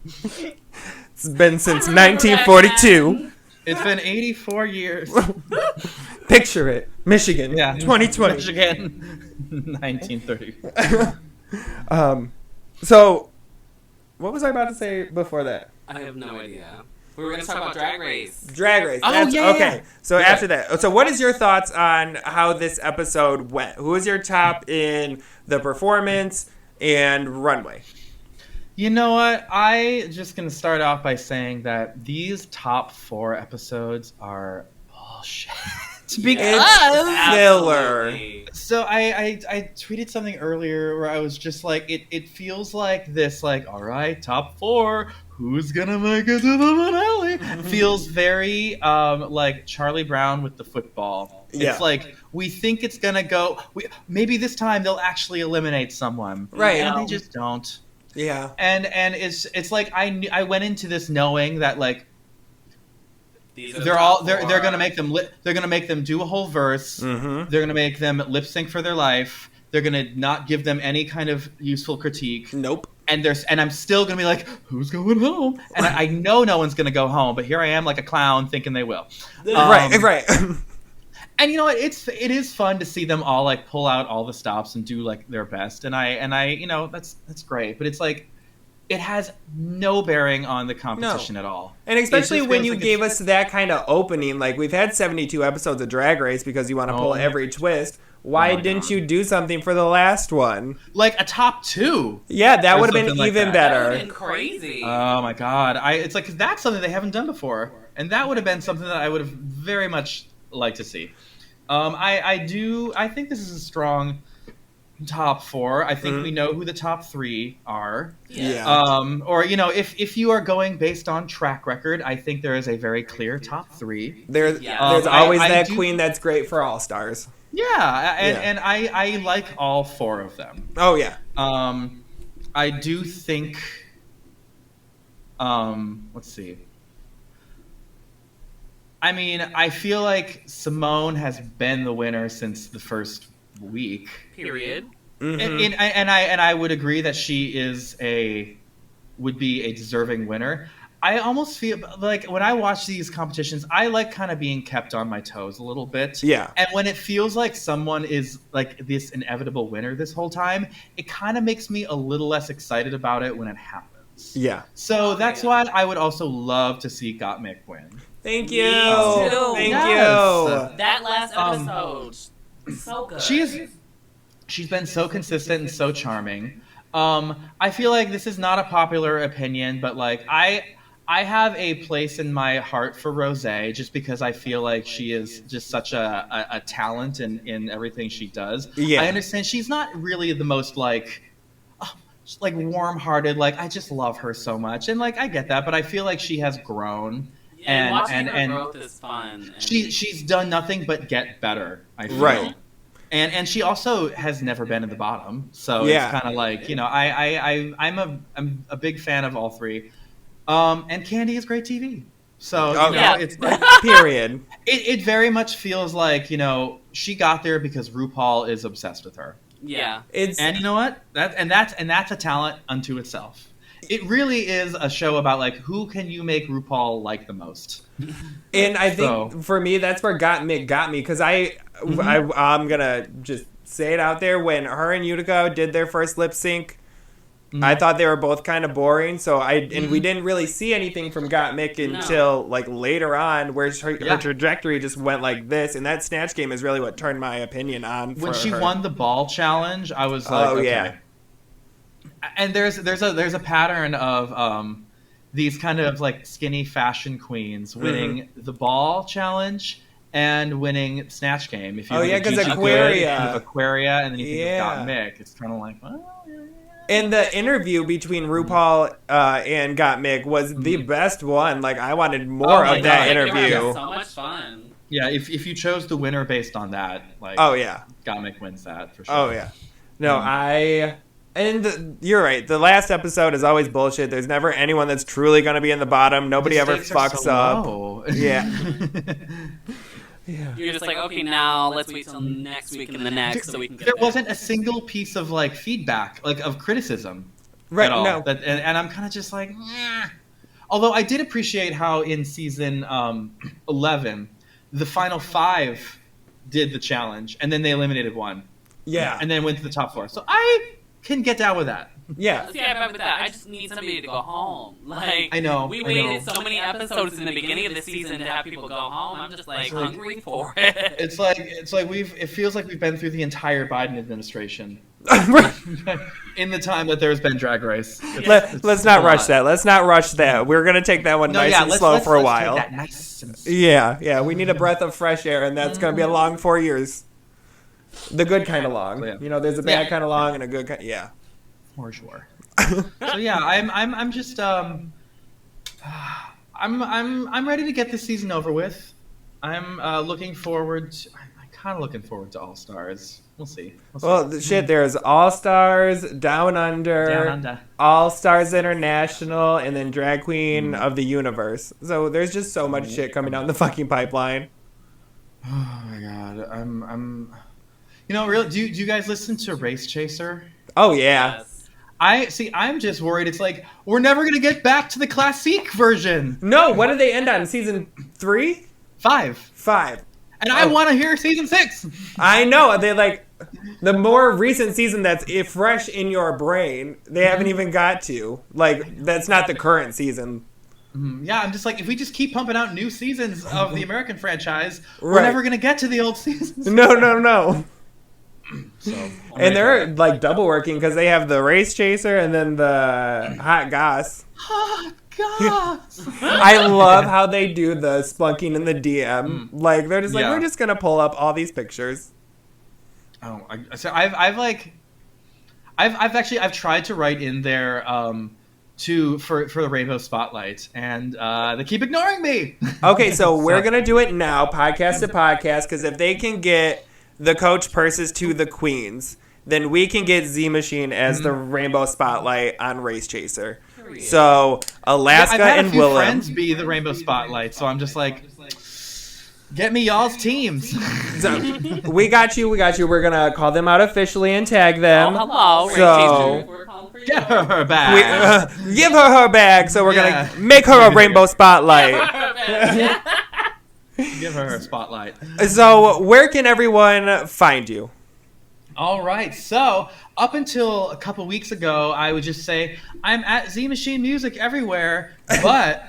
It's been since 1942. It's been 84 years. Picture it. Michigan. Yeah. 2020. Michigan. 1930. So, what was I about to say before that? I have no idea. We were going to talk about Drag Race. Drag Race. Okay. So after that. So what is your thoughts on how this episode went? Who was your top in the performance and runway? You know what? I just going to start off by saying that these top 4 episodes are bullshit. Because filler. So I tweeted something earlier where I was just like, it feels like this, all right, top 4, who's gonna make it to the finale? Feels very like Charlie Brown with the football. Yeah. It's like, we think it's gonna go, maybe this time they'll actually eliminate someone. Right. And they just don't. Yeah. And it's like, I went into this knowing that they're gonna make them they're gonna make them do a whole verse. Mm-hmm. They're gonna make them lip sync for their life. They're gonna not give them any kind of useful critique. Nope. And I'm still gonna be like, who's going home? And I know no one's gonna go home, but here I am like a clown thinking they will. Right. And you know what? It is fun to see them all pull out all the stops and do their best. And I that's great. But it's it has no bearing on the competition at all. And especially when you gave us that kind of opening, we've had 72 episodes of Drag Race because you want to pull every twist. Why didn't you do something for the last one? Like a top 2. Yeah, that would have been even better. That would have been crazy. Oh my god. It's that's something they haven't done before. And that would have been something that I would have very much liked to see. I think this is a strong top 4. I think we know who the top 3 are. Yeah. Or if you are going based on track record, I think there is a very clear top 3. There's always that queen that's great for All Stars. Yeah, and I like all 4 of them. Oh yeah. I do think. Let's see. I mean, I feel like Simone has been the winner since the first week. Period. Mm-hmm. And I would agree that she would be a deserving winner. I almost feel like when I watch these competitions, I like kind of being kept on my toes a little bit. Yeah. And when it feels like someone is this inevitable winner this whole time, it kind of makes me a little less excited about it when it happens. Yeah. So that's why I would also love to see Gottmik win. Thank you. Thank you. That last episode, so good. She's been so consistent and so charming. I feel like this is not a popular opinion, but I have a place in my heart for Rosé just because I feel like she is just such a talent in everything she does. Yeah. I understand she's not really the most warm-hearted. I just love her so much, and I get that, but I feel like she has grown. And watching her growth is fun. And She's done nothing but get better, I feel. Right. And she also has never been in the bottom, so it's kind of like, you know, I'm a big fan of all three. And Candy is great TV. So it's like, period. It very much feels like, you know, she got there because RuPaul is obsessed with her. Yeah. And you know what? That's a talent unto itself. It really is a show about like who can you make RuPaul like the most. And I think for me that's where got me because I'm gonna just say it out there, when her and Utica did their first lip sync, I thought they were both kind of boring. So we didn't really see anything from Got Mick until like later on, where her trajectory just went like this. And that Snatch Game is really what turned my opinion on. When she won the ball challenge, I was like, okay. Yeah. And there's a pattern of these kind of like skinny fashion queens winning the ball challenge and winning Snatch Game. If you because Aquaria, and then you think of Got Mick, it's kind of like, well, yeah. And the interview between RuPaul and Got Mick was the best one. Like, I wanted more of that interview. It was so much fun. Yeah, if you chose the winner based on that, like, Got Mick wins that for sure. Oh yeah, no, you're right. The last episode is always bullshit. There's never anyone that's truly going to be in the bottom. Nobody ever fucks up. Low. Yeah. Yeah. You're just like, okay, now let's wait till next week and the next so we can get there. Wasn't a single piece of like feedback, like of criticism, right? At all. No, and I'm kind of just like, eh. Although I did appreciate how in season 11, the final 5 did the challenge, and then they eliminated one. Yeah, and then went to the top 4. So I can get down with that. Yeah. See, I'm with that. I just need somebody to go home. Like, I know. We waited so many episodes in the beginning of the season to have people go home. I'm just like hungry for it. It's like it feels like we've been through the entire Biden administration in the time that there's been Drag Race. Let's not rush that. Let's not rush that. We're gonna take that one nice and slow for a while. Take that nice and slow. Yeah. We need a breath of fresh air, and that's gonna be a long 4 years. The good kind of long. Yeah. You know, there's a bad kind of long and a good kind. Yeah. For sure. So yeah, I'm just I'm ready to get this season over with. I'm looking forward. I'm kind of looking forward to All Stars. We'll see. There's All Stars, Down Under, All Stars International, and then Drag Queen of the Universe. So there's just so much shit coming down the fucking pipeline. Oh my god, I'm. You know, really, do you guys listen to Race Chaser? Oh yeah. Yes. I'm just worried. It's like, we're never going to get back to the classique version. No, what did they end on? Season 3? 5. And I want to hear season 6. I know. They like, the more recent season that's fresh in your brain, they haven't even got to. Like, that's not the current season. Yeah, I'm just like, if we just keep pumping out new seasons of the American franchise, we're never going to get to the old seasons. No. So, and they're like double working because they have the Race Chaser and then the Hot Goss. Hot Goss! I love how they do the splunking in the DM. Like, they're just like, we're just going to pull up all these pictures. Oh, I've tried to write in there for the Rainbow Spotlight, and they keep ignoring me. Okay, so we're going to do it now, podcast to podcast, because if they can get the coach purses to the queens, then we can get Zee Machine as the Rainbow Spotlight on Race Chaser. So Alaska and I've had a few Willem. friends be the Rainbow Spotlight, so I'm just like, get me y'all's teams. So, we got you. We're gonna call them out officially and tag them. Oh, hello, so, Race Chaser. We're calling for you. Get her back. Give her bag. So we're gonna make her a Rainbow Spotlight. Give her spotlight. So, where can everyone find you? All right. So, up until a couple weeks ago, I would just say I'm at Zee Machine Music everywhere. But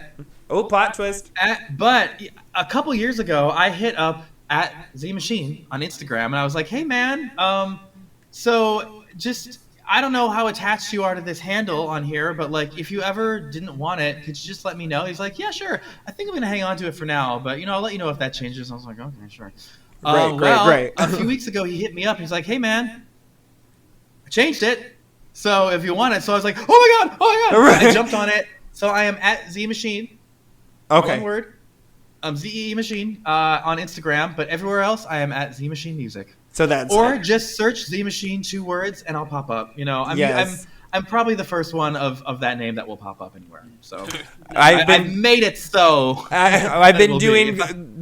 oh, plot twist. But a couple years ago, I hit up at Zee Machine on Instagram, and I was like, "Hey, man. So just." I don't know how attached you are to this handle on here, but like, if you ever didn't want it, could you just let me know? He's like, yeah, sure. I think I'm going to hang on to it for now, but I'll let you know if that changes. I was like, okay, sure. Great. A few weeks ago, he hit me up. He's like, hey man, I changed it. So if you want it. So I was like, oh my God. Right. I jumped on it. So I am at Zee Machine. Okay. One word. Zee Machine on Instagram, but everywhere else I am at Zee Machine Music. So that's Or just search Zee Machine 2 words and I'll pop up. You know, I'm probably the first one of that name that will pop up anywhere. So I've made it so. I've been doing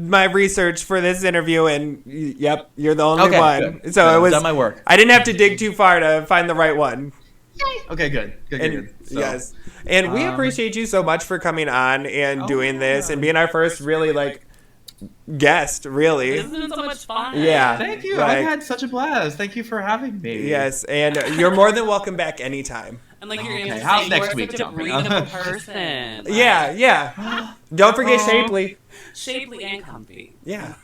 my research for this interview, and yep, you're the only one. Good. So I've done my work. I didn't have to dig too far to find the right one. Okay, good. So, yes, and we appreciate you so much for coming on and doing this and being our first really guest, really. This has been so much fun. Yeah. Thank you. I've had such a blast. Thank you for having me. Yes, and you're more than welcome back anytime. And you're how's next week? such a breathable person. Yeah. Don't forget Shapely. Shapely and comfy. Yeah.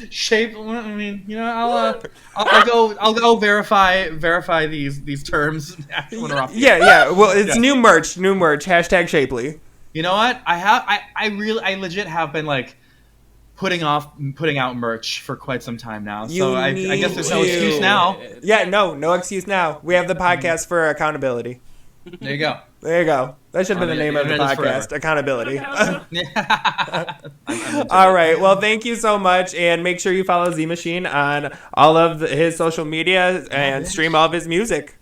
Shape. I mean, I'll go verify these terms when we're off. Yeah. Well, it's new merch. Hashtag Shapely. You know what? I legit have been putting out merch for quite some time now. So I guess there's no excuse now. Yeah, no excuse now. We have the podcast for accountability. There you go. That should have been the name of the podcast, Accountability. I'm all right. Well, thank you so much. And make sure you follow Zee Machine on all of his social media and stream all of his music.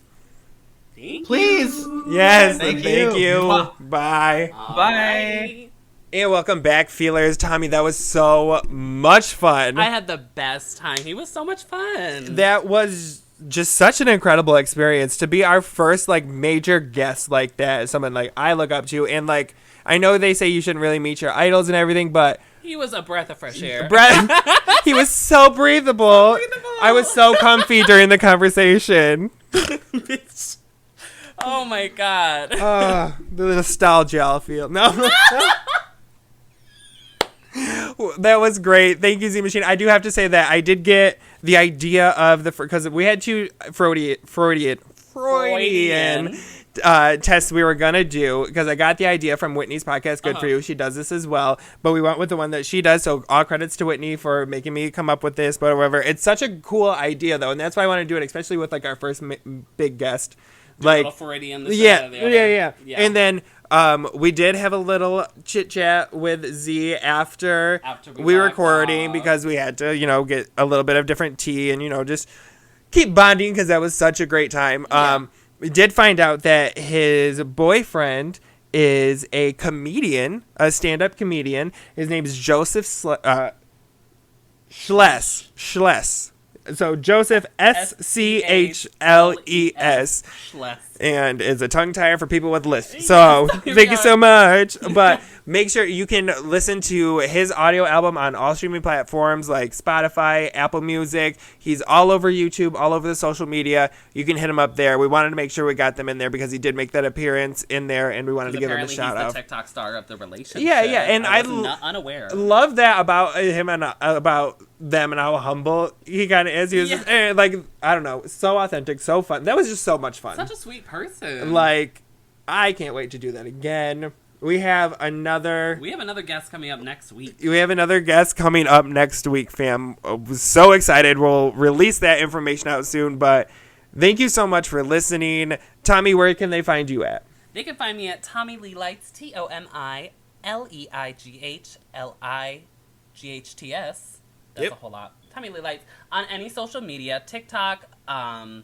Please. Yes. Thank you. Bye. Bye. And welcome back, feelers. Tommy, that was so much fun. I had the best time. He was so much fun. That was just such an incredible experience to be our first major guest like that. Someone I look up to, and I know they say you shouldn't really meet your idols and everything, but he was a breath of fresh air. He was so breathable. I was so comfy during the conversation. Oh my god. The nostalgia I'll feel. No. That was great. Thank you, Zee Machine. I do have to say that I did get the idea of because we had two Freudian tests we were gonna do, because I got the idea from Whitney's podcast, Good For You. She does this as well, but we went with the one that she does. So all credits to Whitney for making me come up with this. But whatever, it's such a cool idea though, and that's why I want to do it, especially with our first big guest. Yeah. And then we did have a little chit chat with Z after we were recording, because we had to, get a little bit of different tea and, just keep bonding, because that was such a great time. Yeah. We did find out that his boyfriend is a comedian, a stand-up comedian. His name is Joseph Schles. So Joseph Schles. And is a tongue tire for people with lisps. So thank you so much. But make sure you can listen to his audio album on all streaming platforms like Spotify, Apple Music. He's all over YouTube, all over the social media. You can hit him up there. We wanted to make sure we got them in there because he did make that appearance in there, and we wanted to give him a shout out. He's the TikTok star of the relationship. Yeah, and I unaware. Love that about him and about them and how humble he kind of is. He was just, I don't know, so authentic, so fun. That was just so much fun. Such a sweet person. I can't wait to do that again. We have another guest coming up next week. Fam. I was so excited. We'll release that information out soon, but thank you so much for listening. Tommy, where can they find you at? They can find me at Tomi Lee Lights, TomiLeights. That's a whole lot. Tomi Lee Lights on any social media, TikTok, the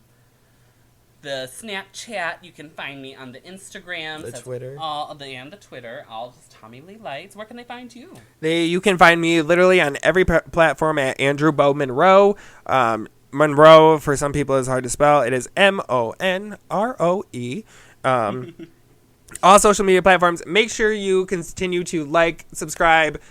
Snapchat. You can find me on the Instagram, the Twitter, and the Twitter. All just Tomi Lee Lights. Where can they find you? You can find me literally on every platform at Andrew Bo Monroe. Monroe, for some people, is hard to spell. It is Monroe. All social media platforms. Make sure you continue to subscribe,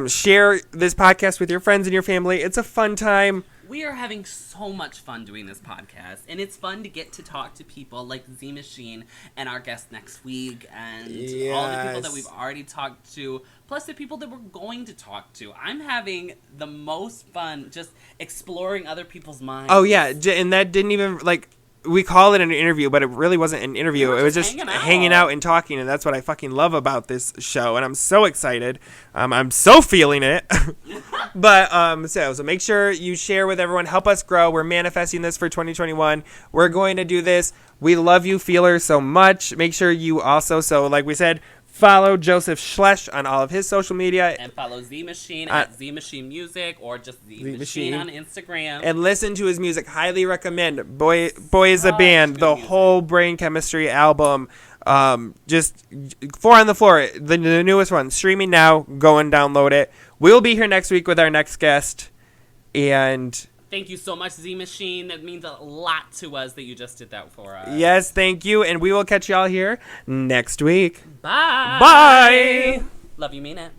share this podcast with your friends and your family. It's a fun time. We are having so much fun doing this podcast, and it's fun to get to talk to people like Zee Machine and our guest next week, and all the people that we've already talked to, plus the people that we're going to talk to. I'm having the most fun just exploring other people's minds. Oh, yeah, and that didn't even, we call it an interview, but it really wasn't an interview. It was just hanging out and talking, and that's what I fucking love about this show, and I'm so excited. I'm so feeling it. But so make sure you share with everyone. Help us grow. We're manifesting this for 2021. We're going to do this. We love you, feelers, so much. Make sure you also, like we said, Follow Joseph Schlesch on all of his social media. And follow Zee Machine at Zee Machine Music or just Zee Machine on Instagram. And listen to his music. Highly recommend. Boy is a Band, the music. whole Brain Chemistry album. Just 4 on the Floor, the newest one. Streaming now. Go and download it. We'll be here next week with our next guest. And thank you so much, Zee Machine. That means a lot to us that you just did that for us. yes, thank you. And we will catch y'all here next week. Bye. Bye. Love you, mean it.